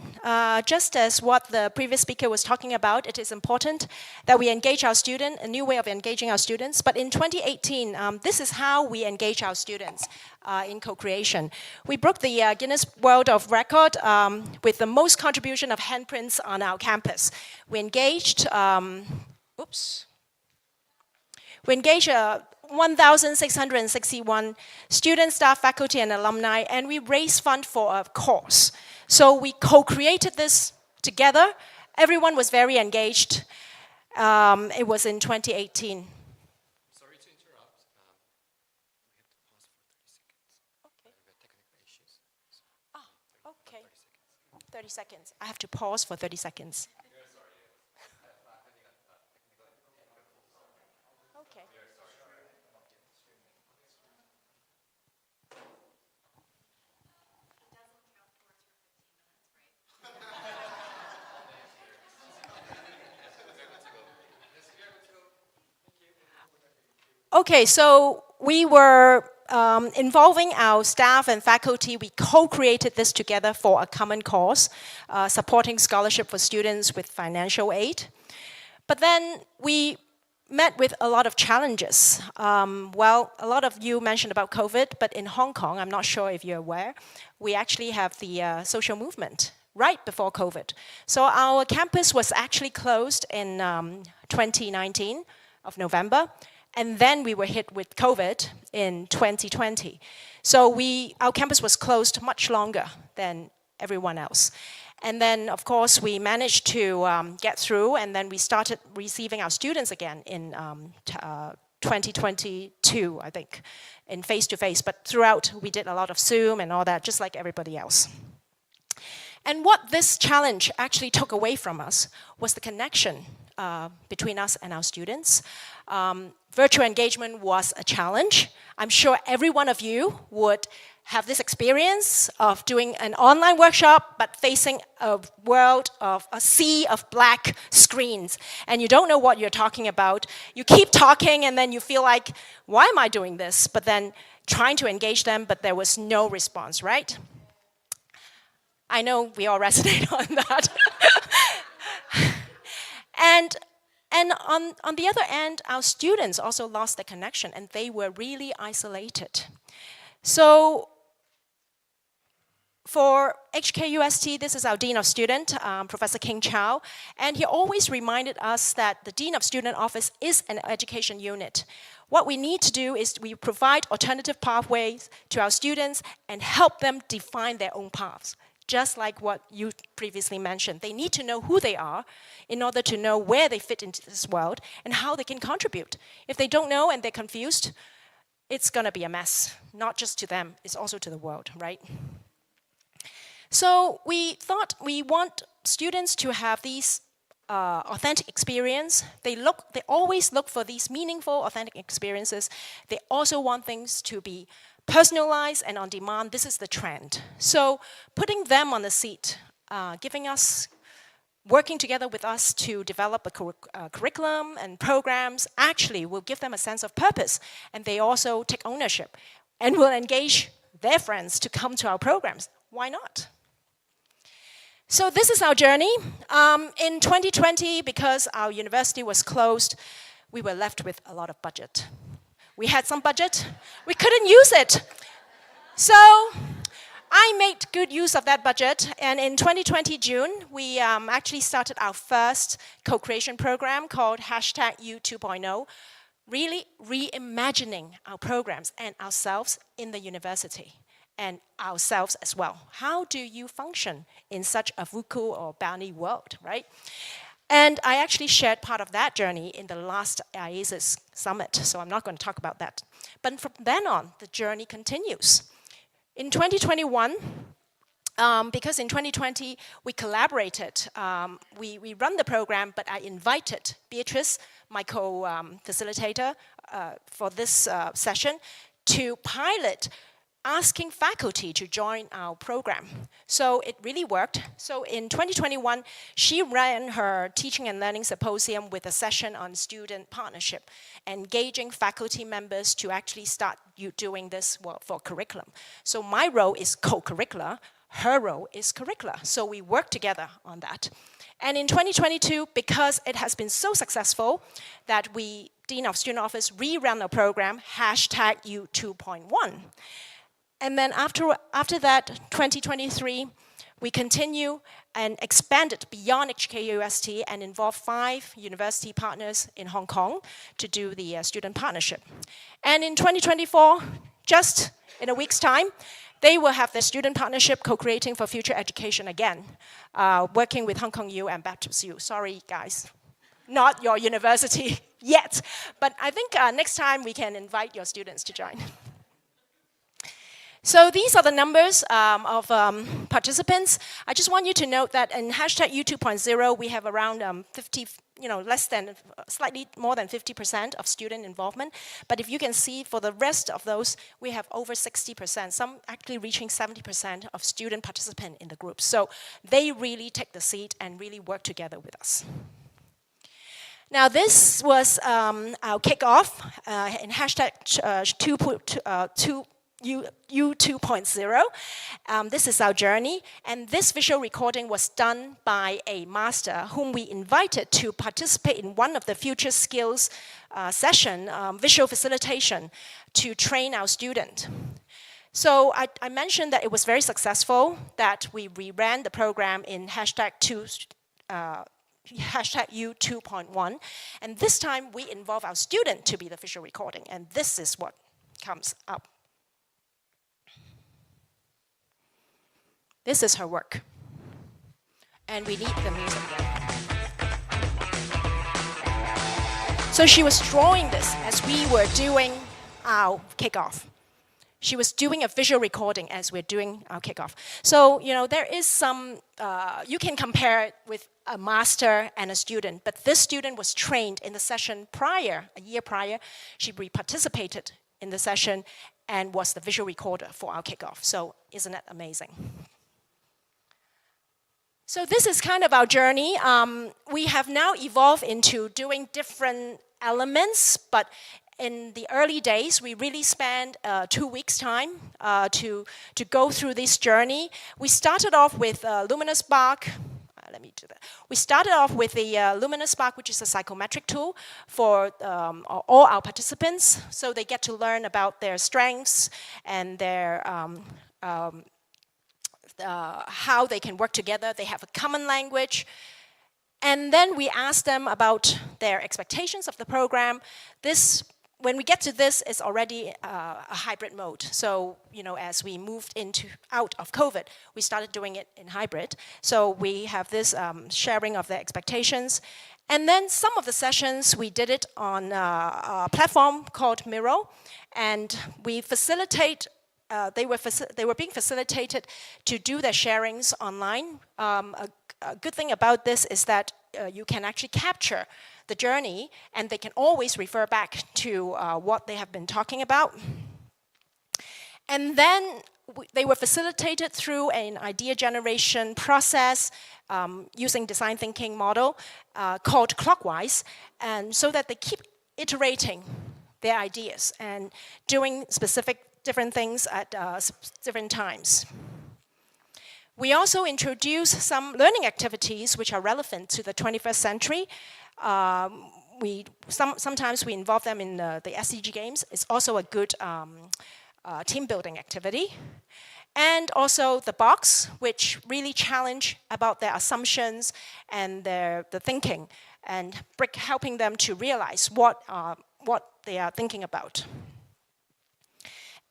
Speaker 6: just as what the previous speaker was talking about, it is important that we engage our students, a new way of engaging our students. But in 2018, this is how we engage our students in co-creation. We broke the Guinness World of Record with the most contribution of handprints on our campus. We engaged, we engaged 1,661 students, staff, faculty, and alumni, and we raised funds for a cause. So we co-created this together. Everyone was very engaged. It was in 2018.
Speaker 7: Sorry to interrupt. We have to pause for 30 seconds.
Speaker 6: Okay. 30 seconds. I have to pause for 30 seconds. Okay. Okay, so we were involving our staff and faculty. We co-created this together for a common cause, supporting scholarship for students with financial aid. But then we met with a lot of challenges. Well, a lot of you mentioned about COVID, but in Hong Kong, I'm not sure if you're aware, we actually have the social movement right before COVID. So our campus was actually closed in 2019 of November. And then we were hit with COVID in 2020. So our campus was closed much longer than everyone else. And then, of course, we managed to get through, and then we started receiving our students again in 2022, I think, in face-to-face. But throughout, we did a lot of Zoom and all that, just like everybody else. And what this challenge actually took away from us was the connection between us and our students. Virtual engagement was a challenge. I'm sure every one of you would have this experience of doing an online workshop, but facing a sea of black screens. And you don't know what you're talking about. You keep talking, and then you feel like, why am I doing this? But then trying to engage them, but there was no response, right? I know we all resonate on that. And on the other end, our students also lost their connection, and they were really isolated. So for HKUST, this is our Dean of Student, Professor King Chow, and he always reminded us that the Dean of Student Office is an education unit. What we need to do is we provide alternative pathways to our students and help them define their own paths. Just like what you previously mentioned. They need to know who they are in order to know where they fit into this world and how they can contribute. If they don't know and they're confused, it's going to be a mess, not just to them, it's also to the world, right? So we thought we want students to have these authentic experience. They always look for these meaningful, authentic experiences. They also want things to be personalized and on demand. This is the trend. So putting them on the seat, working together with us to develop a curriculum and programs actually will give them a sense of purpose, and they also take ownership. and will engage their friends to come to our programs. Why not? So this is our journey. In 2020, because our university was closed, we were left with a lot of budget. We had some budget, we couldn't use it. So I made good use of that budget, and in 2020 June, we actually started our first co-creation program called #U 2.0, really reimagining our programs and ourselves in the university, and ourselves as well. How do you function in such a VUCA or BANI world, right? And I actually shared part of that journey in the last Iasas summit, so I'm not going to talk about that. But from then on, the journey continues. In 2021, because in 2020 we collaborated, we run the program, but I invited Beatrice, my co-facilitator for this session, to pilot asking faculty to join our program. So it really worked. So in 2021, she ran her teaching and learning symposium with a session on student partnership, engaging faculty members to actually start doing this for curriculum. So my role is co-curricular, her role is curricular. So we work together on that. And in 2022, because it has been so successful that we, Dean of Student Office, reran our program, #U 2.1. And then after that, 2023, we continue and expanded beyond HKUST and involved 5 university partners in Hong Kong to do the student partnership. And in 2024, just in a week's time, they will have their student partnership co-creating for future education again, working with Hong Kong U and Baptist U. Sorry, guys, not your university yet. But I think next time we can invite your students to join. So these are the numbers of participants. I just want you to note that in #U 2.0, we have around 50, slightly more than 50% of student involvement. But if you can see, for the rest of those, we have over 60%, some actually reaching 70% of student participant in the group. So they really take the seat and really work together with us. Now this was our kickoff in #U 2.0. This is our journey, and this visual recording was done by a master whom we invited to participate in one of the future skills session, visual facilitation, to train our student. So I mentioned that it was very successful, that we reran the program in #U 2.1, and this time we involve our student to be the visual recording, and this is what comes up. This is her work. And we need the music again. So she was drawing this as we were doing our kickoff. She was doing a visual recording as we're doing our kickoff. So, there is some, you can compare it with a master and a student, but this student was trained in the session prior, a year prior. She participated in the session and was the visual recorder for our kickoff. So isn't that amazing? So this is kind of our journey. We have now evolved into doing different elements, but in the early days, we really spent 2 weeks' time to go through this journey. We started off with Luminous Spark. Let me do that. We started off with the Luminous Spark, which is a psychometric tool for all our participants, so they get to learn about their strengths and their how they can work together. They have a common language. And then we ask them about their expectations of the program. When we get to this, it's already a hybrid mode. So, as we moved out of COVID, we started doing it in hybrid. So we have this sharing of their expectations. And then some of the sessions, we did it on a platform called Miro. And we facilitate they were being facilitated to do their sharings online. A good thing about this is that you can actually capture the journey, and they can always refer back to what they have been talking about. And then they were facilitated through an idea generation process using design thinking model called Clockwise, and so that they keep iterating their ideas and doing specific different things at different times. We also introduce some learning activities which are relevant to the 21st century. Sometimes we involve them in the SCG games. It's also a good team building activity. And also the box, which really challenge about their assumptions and the thinking, and helping them to realize what they are thinking about.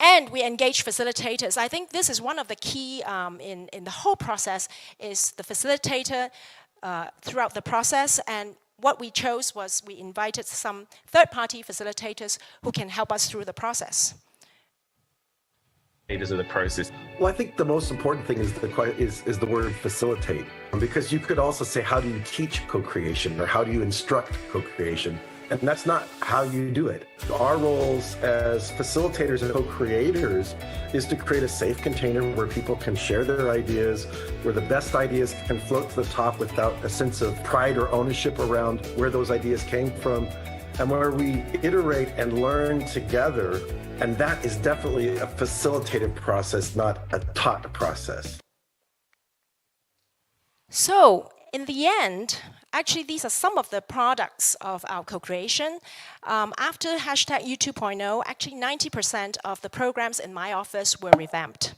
Speaker 6: And we engage facilitators. I think this is one of the key in the whole process is the facilitator throughout the process. And what we chose was we invited some third-party facilitators who can help us through the process.
Speaker 8: Of the process.
Speaker 9: Well, I think the most important thing is the word facilitate, because you could also say, how do you teach co-creation, or how do you instruct co-creation? And that's not how you do it. Our roles as facilitators and co-creators is to create a safe container where people can share their ideas, where the best ideas can float to the top without a sense of pride or ownership around where those ideas came from, and where we iterate and learn together. And that is definitely a facilitated process, not a taught process.
Speaker 6: So, in the end, actually, these are some of the products of our co-creation. After #U 2.0, actually 90% of the programs in my office were revamped.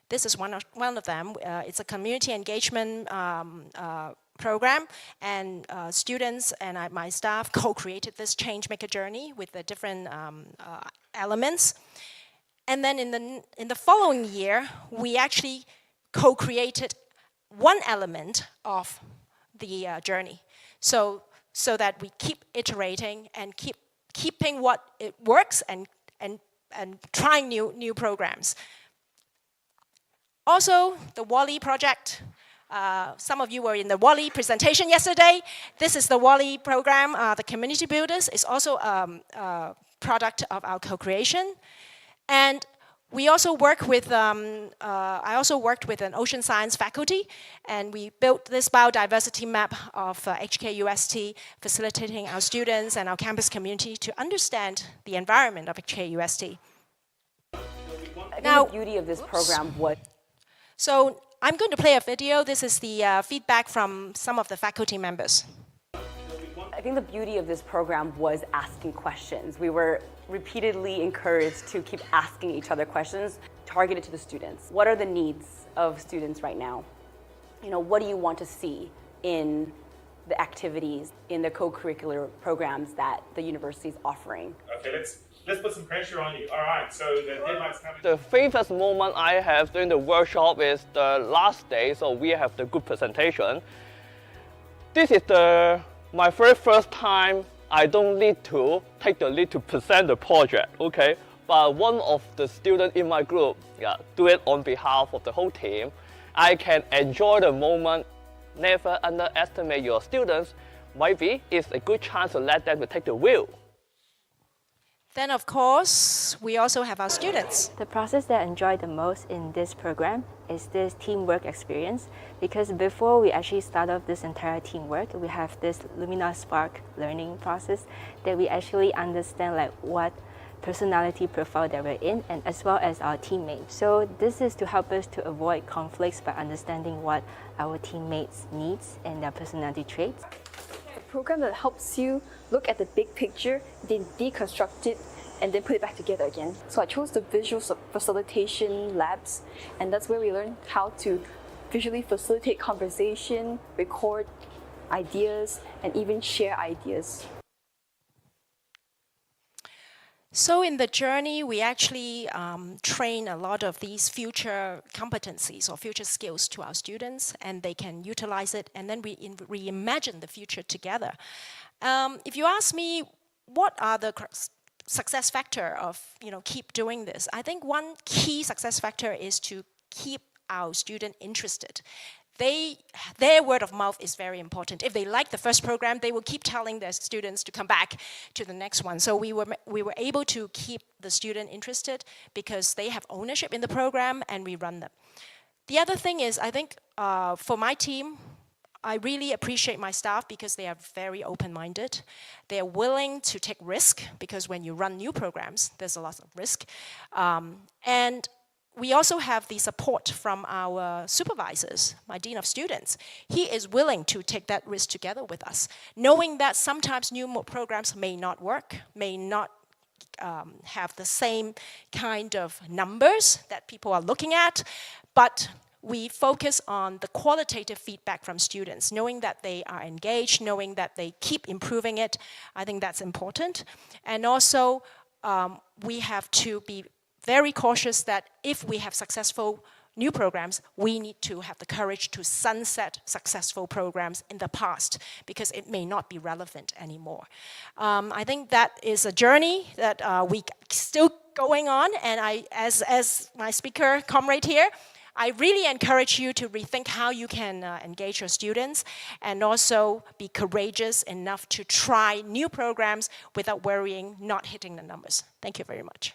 Speaker 6: This is one of them. It's a community engagement program, and students and my staff co-created this change maker journey with the different elements. And then in the following year, we actually co-created one element of the journey, so that we keep iterating and keeping what it works and trying new programs. Also, the WALL-E project. Some of you were in the WALL-E presentation yesterday. This is the WALL-E program. The Community Builders is also a product of our co-creation. And we also work with, I also worked with an ocean science faculty, and we built this biodiversity map of HKUST, facilitating our students and our campus community to understand the environment of HKUST.
Speaker 10: Now, the beauty of this program was...
Speaker 6: So I'm going to play a video. This is the feedback from some of the faculty members.
Speaker 10: I think the beauty of this program was asking questions. We were repeatedly encouraged to keep asking each other questions targeted to the students. What are the needs of students right now? You know, what do you want to see in the activities, in the co-curricular programs that the university is offering?
Speaker 11: Okay, let's put some pressure on you. All right, so the deadline's coming.
Speaker 12: The favorite moment I have during the workshop is the last day, so we have the group presentation. This is my very first time I don't need to take the lead to present the project, okay? But one of the students in my group do it on behalf of the whole team. I can enjoy the moment. Never underestimate your students. Maybe it's a good chance to let them take the wheel.
Speaker 6: Then, of course, we also have our students.
Speaker 13: The process that I enjoy the most in this program is this teamwork experience, because before we actually start off this entire teamwork, we have this Lumina Spark learning process that we actually understand like what personality profile that we're in, and as well as our teammates. So this is to help us to avoid conflicts by understanding what our teammates needs and their personality traits.
Speaker 14: A program that helps you look at the big picture, then deconstruct it, and then put it back together again. So I chose the visual facilitation labs, and that's where we learn how to visually facilitate conversation, record ideas, and even share ideas.
Speaker 6: So in the journey, we actually train a lot of these future competencies or future skills to our students, and they can utilize it, and then we reimagine the future together. If you ask me, what are the success factor of keep doing this? I think one key success factor is to keep our student interested. Their word of mouth is very important. If they like the first program, they will keep telling their students to come back to the next one. So we were able to keep the student interested because they have ownership in the program and we run them. The other thing is, I think for my team, I really appreciate my staff because they are very open-minded. They are willing to take risk because when you run new programs, there's a lot of risk. And we also have the support from our supervisors, my dean of students. He is willing to take that risk together with us, knowing that sometimes new programs may not work, may not have the same kind of numbers that people are looking at, but we focus on the qualitative feedback from students, knowing that they are engaged, knowing that they keep improving it. I think that's important. And also, we have to be very cautious that if we have successful new programs, we need to have the courage to sunset successful programs in the past because it may not be relevant anymore. I think that is a journey that we still going on, and as my speaker comrade here, I really encourage you to rethink how you can engage your students and also be courageous enough to try new programs without worrying not hitting the numbers. Thank you very much.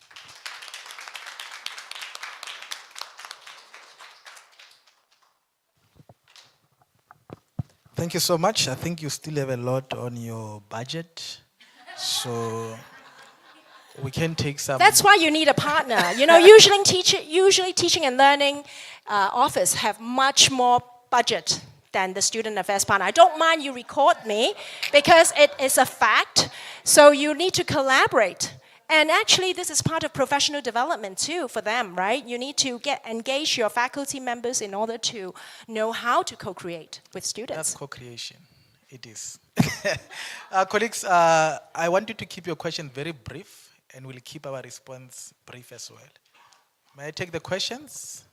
Speaker 1: Thank you so much. I think you still have a lot on your budget, so we can take some.
Speaker 6: That's why you need a partner. You know, usually teaching and learning office have much more budget than the student affairs partner. I don't mind you record me because it is a fact. So you need to collaborate. And actually, this is part of professional development too for them, right? You need to engage your faculty members in order to know how to co-create with students.
Speaker 1: That's co-creation. It is. Colleagues, I want you to keep your question very brief, and we'll keep our response brief as well. May I take the questions?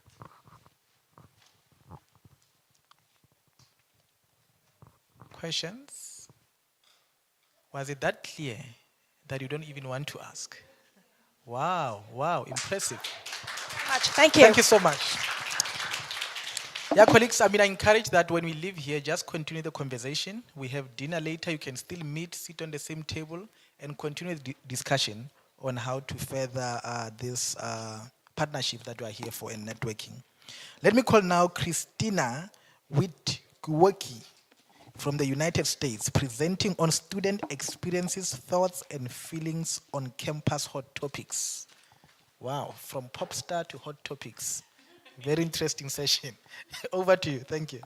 Speaker 1: Questions? Was it that clear that you don't even want to ask? Wow, impressive.
Speaker 6: Thank you.
Speaker 1: Thank you so much. Yeah, colleagues, I encourage that when we leave here, just continue the conversation. We have dinner later. You can still meet, sit on the same table, and continue the discussion on how to further this partnership that we are here for in networking. Let me call now Christina Witkwocki from the United States, presenting on student experiences, thoughts, and feelings on campus hot topics. Wow, from pop star to hot topics. Very interesting session. Over to you. Thank you.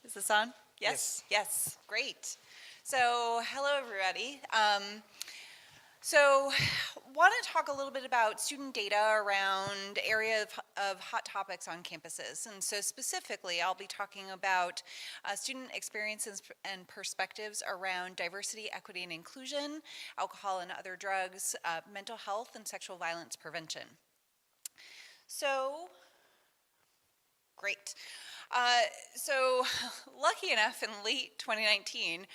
Speaker 8: Is this on? Yes? Yes. Great. So, hello, everybody. So, want to talk a little bit about student data around area of hot topics on campuses. And so specifically, I'll be talking about student experiences and perspectives around diversity, equity, and inclusion, alcohol and other drugs, mental health, and sexual violence prevention. So, great. So, lucky enough in late 2019,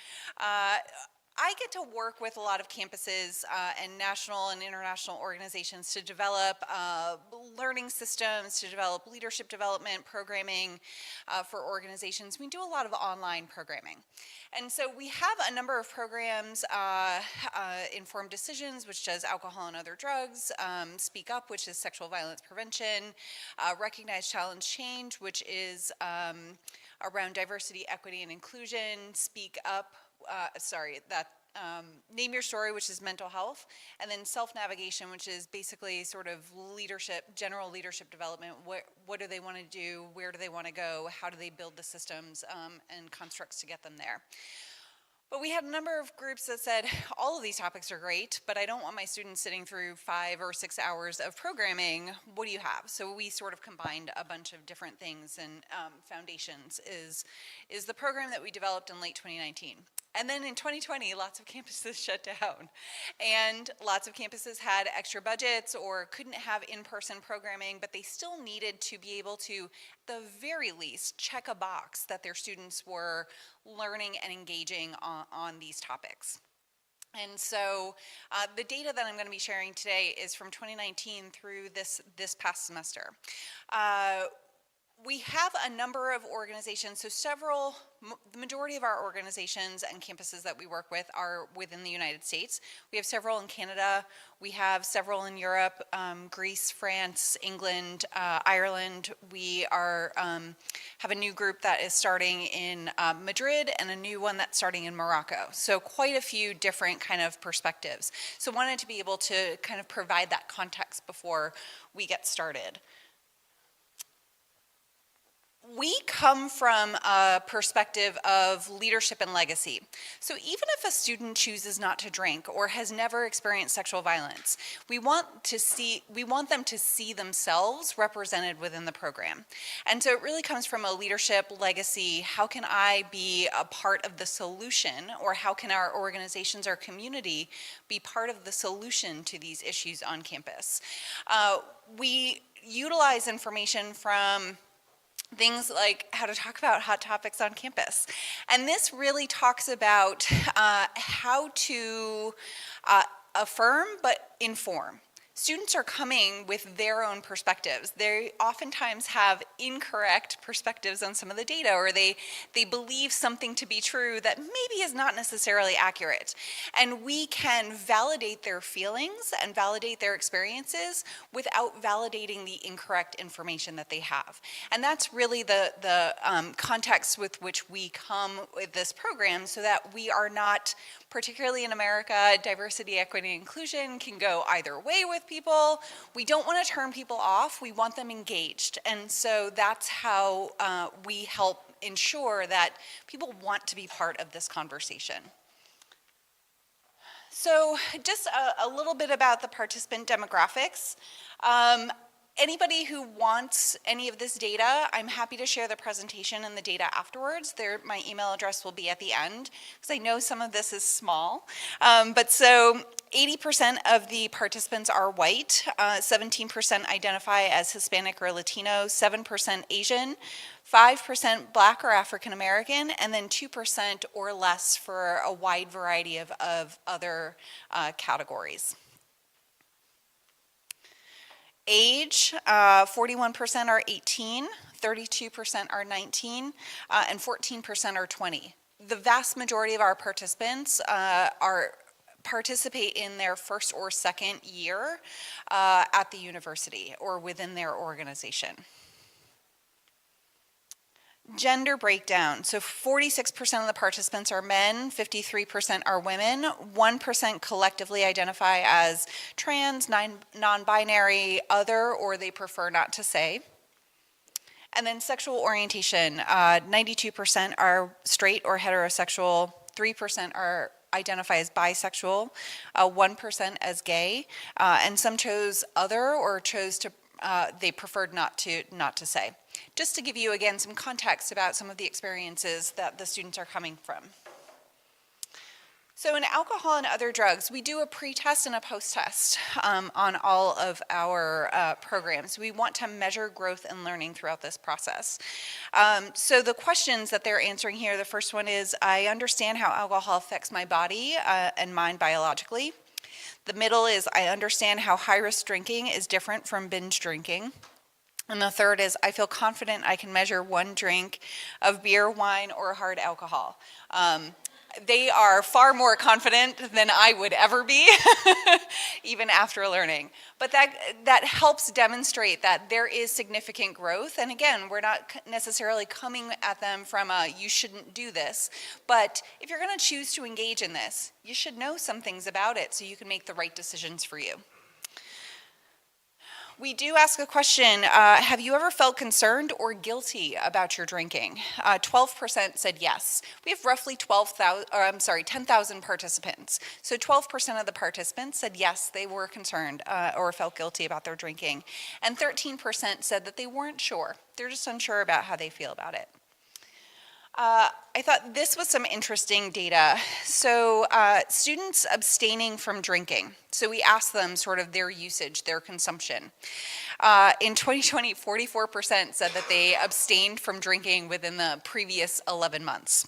Speaker 8: I get to work with a lot of campuses and national and international organizations to develop learning systems, to develop leadership development programming for organizations. We do a lot of online programming. And so we have a number of programs, Informed Decisions, which does alcohol and other drugs, Speak Up, which is sexual violence prevention, Recognize, Challenge, Change, which is around diversity, equity, and inclusion, Speak Up, Name Your Story, which is mental health, and then self-navigation, which is basically sort of leadership, general leadership development. What do they want to do? Where do they want to go? How do they build the systems and constructs to get them there? But we had a number of groups that said, all of these topics are great, but I don't want my students sitting through 5 or 6 hours of programming. What do you have? So we sort of combined a bunch of different things, and Foundations is the program that we developed in late 2019. And then in 2020, lots of campuses shut down. And lots of campuses had extra budgets or couldn't have in-person programming, but they still needed to be able to, at the very least, check a box that their students were learning and engaging on these topics. And so the data that I'm going to be sharing today is from 2019 through this past semester. We have a number of organizations, so several the majority of our organizations and campuses that we work with are within the United States. We have several in Canada. We have several in Europe, Greece, France, England, Ireland. We are have a new group that is starting in Madrid and a new one that's starting in Morocco. So quite a few different kind of perspectives. So wanted to be able to kind of provide that context before we get started. We come from a perspective of leadership and legacy. So even if a student chooses not to drink or has never experienced sexual violence, we want them to see themselves represented within the program. And so it really comes from a leadership legacy. How can I be a part of the solution, or how can our organizations, our community be part of the solution to these issues on campus? We utilize information from things like how to talk about hot topics on campus. And this really talks about how to affirm but inform. Students are coming with their own perspectives. They oftentimes have incorrect perspectives on some of the data, or they believe something to be true that maybe is not necessarily accurate. And we can validate their feelings and validate their experiences without validating the incorrect information that they have. And that's really the context with which we come with this program, so that we are not, particularly in America, diversity, equity, and inclusion can go either way with people. We don't want to turn people off. We want them engaged. And so that's how we help ensure that people want to be part of this conversation. So just a little bit about the participant demographics. Anybody who wants any of this data, I'm happy to share the presentation and the data afterwards. My email address will be at the end, because I know some of this is small. But so 80% of the participants are white, 17% identify as Hispanic or Latino, 7% Asian, 5% Black or African American, and then 2% or less for a wide variety of other categories. Age, 41% are 18, 32% are 19, and 14% are 20. The vast majority of our participants participate in their first or second year at the university or within their organization. Gender breakdown. So 46% of the participants are men, 53% are women, 1% collectively identify as trans, non-binary, other, or they prefer not to say. And then sexual orientation, 92% are straight or heterosexual, 3% are identify as bisexual, 1% as gay, and some chose other or chose to they preferred not to say. Just to give you, again, some context about some of the experiences that the students are coming from. So in alcohol and other drugs, we do a pre-test and a post-test on all of our programs. We want to measure growth and learning throughout this process. So the questions that they're answering here, the first one is, I understand how alcohol affects my body and mind biologically. The middle is, I understand how high-risk drinking is different from binge drinking. And the third is, I feel confident I can measure one drink of beer, wine, or hard alcohol. They are far more confident than I would ever be, even after learning. But that helps demonstrate that there is significant growth. And again, we're not necessarily coming at them from a, you shouldn't do this. But if you're going to choose to engage in this, you should know some things about it so you can make the right decisions for you. We do ask a question, have you ever felt concerned or guilty about your drinking? 12% said yes. We have roughly 10,000 participants. So 12% of the participants said yes, they were concerned or felt guilty about their drinking. And 13% said that they weren't sure. They're just unsure about how they feel about it. I thought this was some interesting data. So students abstaining from drinking. So we asked them sort of their usage, their consumption. In 2020, 44% said that they abstained from drinking within the previous 11 months.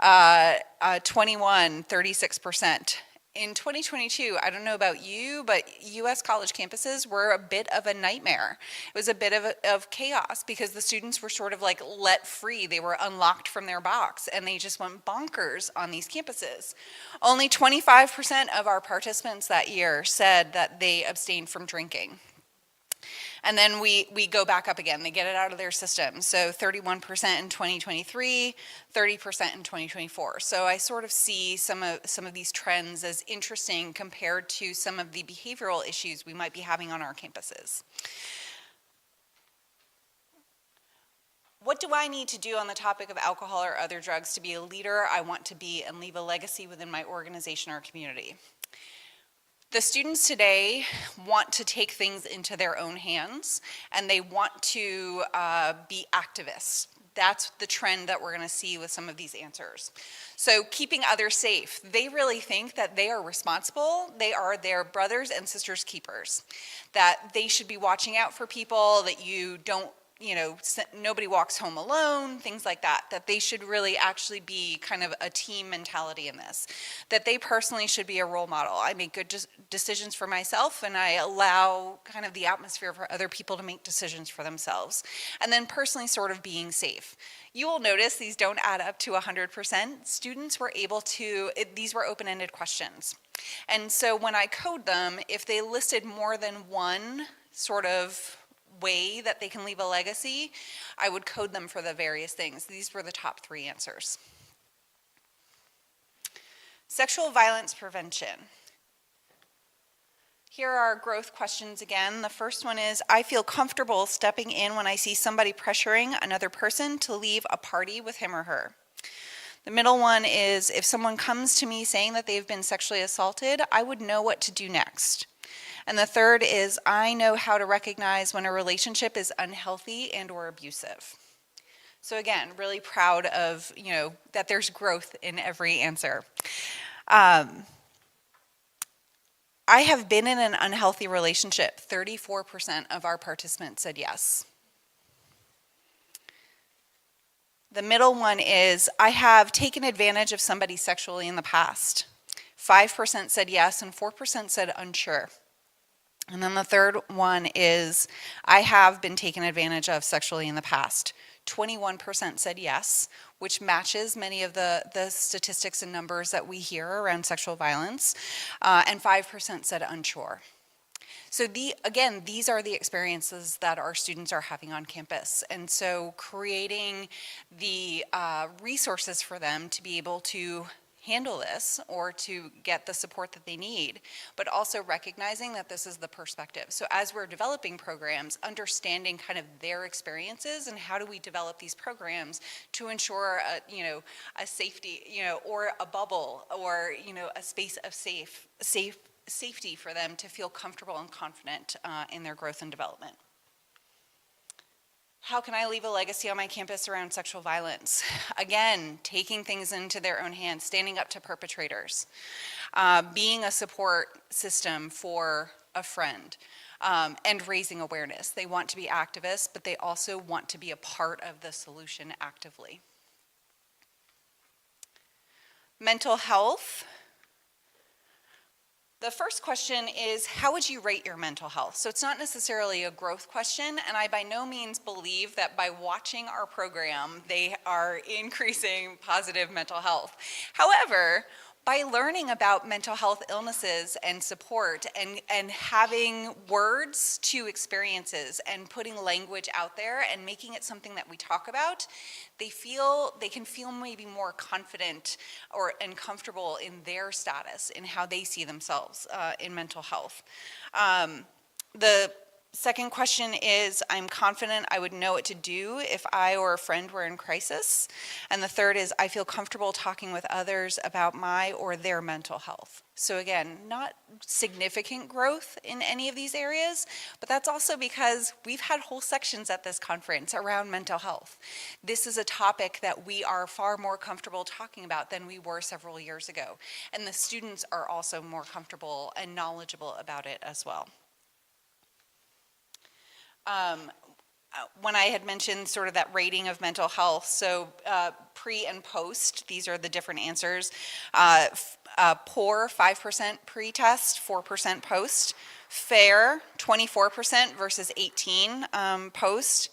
Speaker 8: 21, 36%. In 2022, I don't know about you, but US college campuses were a bit of a nightmare. It was a bit of chaos because the students were sort of like let free. They were unlocked from their box and they just went bonkers on these campuses. Only 25% of our participants that year said that they abstained from drinking. And then we go back up again. They get it out of their system. So 31% in 2023, 30% in 2024. So I sort of see some of these trends as interesting compared to some of the behavioral issues we might be having on our campuses. What do I need to do on the topic of alcohol or other drugs to be a leader I want to be and leave a legacy within my organization or community? The students today want to take things into their own hands, and they want to be activists. That's the trend that we're going to see with some of these answers. So keeping others safe, they really think that they are responsible. They are their brothers and sisters' keepers, that they should be watching out for people, that you don't, nobody walks home alone, things like that, that they should really actually be kind of a team mentality in this, that they personally should be a role model. I make good decisions for myself and I allow kind of the atmosphere for other people to make decisions for themselves. And then personally sort of being safe. You will notice these don't add up to 100%. Students were able to, these were open-ended questions. And so when I code them, if they listed more than one sort of way that they can leave a legacy, I would code them for the various things. These were the top 3 answers. Sexual violence prevention. Here are our growth questions again. The first one is, I feel comfortable stepping in when I see somebody pressuring another person to leave a party with him or her. The middle one is, if someone comes to me saying that they've been sexually assaulted, I would know what to do next. And the third is, I know how to recognize when a relationship is unhealthy and or abusive. So again, really proud of, that there's growth in every answer. I have been in an unhealthy relationship. 34% of our participants said yes. The middle one is, I have taken advantage of somebody sexually in the past. 5% said yes and 4% said unsure. And then the third one is, I have been taken advantage of sexually in the past. 21% said yes, which matches many of the statistics and numbers that we hear around sexual violence. And 5% said unsure. So again, these are the experiences that our students are having on campus. And so creating the resources for them to be able to handle this or to get the support that they need, but also recognizing that this is the perspective. So as we're developing programs, understanding kind of their experiences and how do we develop these programs to ensure a safety, or a bubble or, a space of safety for them to feel comfortable and confident in their growth and development. How can I leave a legacy on my campus around sexual violence? Again, taking things into their own hands, standing up to perpetrators, being a support system for a friend, and raising awareness. They want to be activists, but they also want to be a part of the solution actively. Mental health. The first question is, how would you rate your mental health? So it's not necessarily a growth question, and I by no means believe that by watching our program, they are increasing positive mental health. However, by learning about mental health illnesses and support and having words to experiences and putting language out there and making it something that we talk about, they can feel maybe more confident and comfortable in their status, in how they see themselves in mental health. The second question is, I'm confident I would know what to do if I or a friend were in crisis. And the third is, I feel comfortable talking with others about my or their mental health. So again, not significant growth in any of these areas, but that's also because we've had whole sections at this conference around mental health. This is a topic that we are far more comfortable talking about than we were several years ago. And the students are also more comfortable and knowledgeable about it as well. When I had mentioned sort of that rating of mental health, so pre and post, these are the different answers. Poor, 5% pre-test, 4% post. Fair, 24% versus 18 post.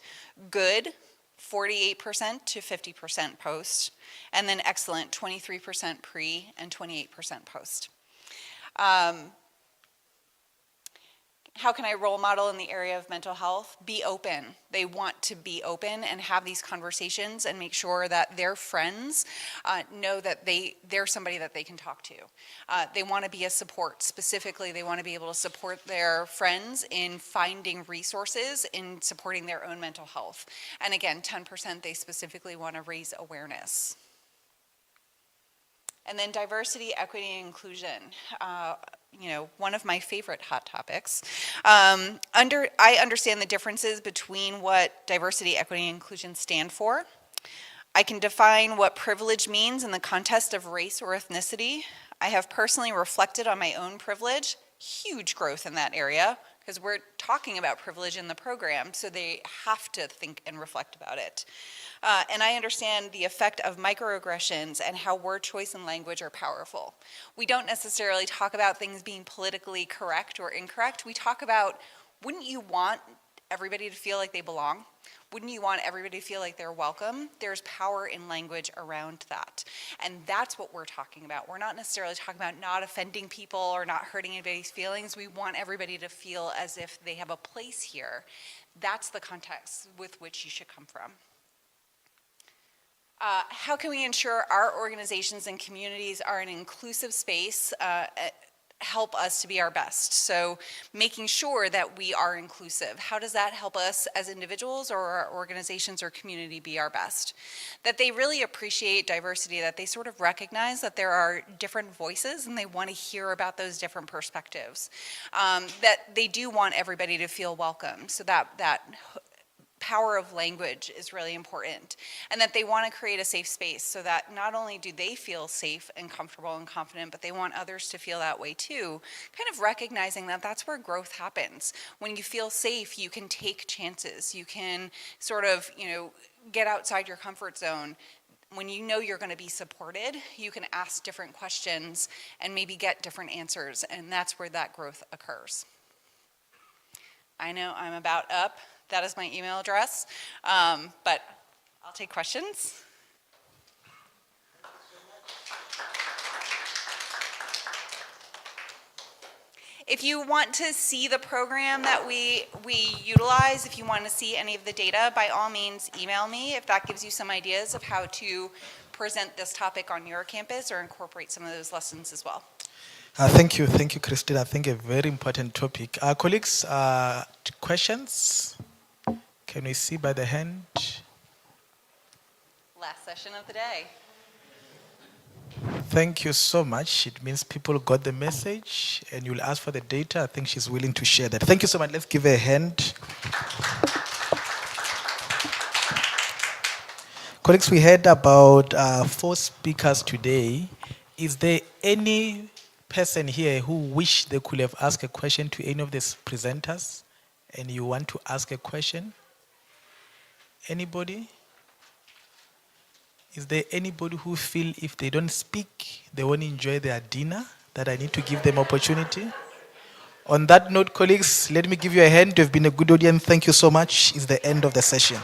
Speaker 8: Good, 48% to 50% post. And then excellent, 23% pre and 28% post. How can I role model in the area of mental health? Be open. They want to be open and have these conversations and make sure that their friends know that they're somebody that they can talk to. They want to be a support. Specifically, they want to be able to support their friends in finding resources in supporting their own mental health. And again, 10% they specifically want to raise awareness. And then diversity, equity, and inclusion. One of my favorite hot topics. I understand the differences between what diversity, equity, and inclusion stand for. I can define what privilege means in the context of race or ethnicity. I have personally reflected on my own privilege, huge growth in that area, because we're talking about privilege in the program, so they have to think and reflect about it. And I understand the effect of microaggressions and how word choice and language are powerful. We don't necessarily talk about things being politically correct or incorrect. We talk about, wouldn't you want everybody to feel like they belong? Wouldn't you want everybody to feel like they're welcome? There's power in language around that. And that's what we're talking about. We're not necessarily talking about not offending people or not hurting anybody's feelings. We want everybody to feel as if they have a place here. That's the context with which you should come from. How can we ensure our organizations and communities are an inclusive space, help us to be our best? So making sure that we are inclusive. How does that help us as individuals or our organizations or community be our best? That they really appreciate diversity, that they sort of recognize that there are different voices and they want to hear about those different perspectives. That they do want everybody to feel welcome. So that power of language is really important, and that they want to create a safe space so that not only do they feel safe and comfortable and confident, but they want others to feel that way too, kind of recognizing that that's where growth happens. When you feel safe, you can take chances, you can sort of, get outside your comfort zone. When you know you're going to be supported, you can ask different questions and maybe get different answers, and that's where that growth occurs. I know I'm about up. That is my email address, but I'll take questions. If you want to see the program that we utilize, if you want to see any of the data, by all means email me if that gives you some ideas of how to present this topic on your campus or incorporate some of those lessons as well.
Speaker 1: Thank you, Christine. I think a very important topic. Colleagues, questions? Can we see by the hand?
Speaker 8: Last session of the day.
Speaker 1: Thank you so much. It means people got the message and you'll ask for the data. I think she's willing to share that. Thank you so much. Let's give her a hand. Colleagues, we heard about 4 speakers today. Is there any person here who wish they could have asked a question to any of these presenters and you want to ask a question? Anybody? Is there anybody who feel if they don't speak, they won't enjoy their dinner, that I need to give them opportunity? On that note, colleagues, let me give you a hand. You've been a good audience. Thank you so much. It's the end of the session.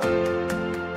Speaker 15: Daegu.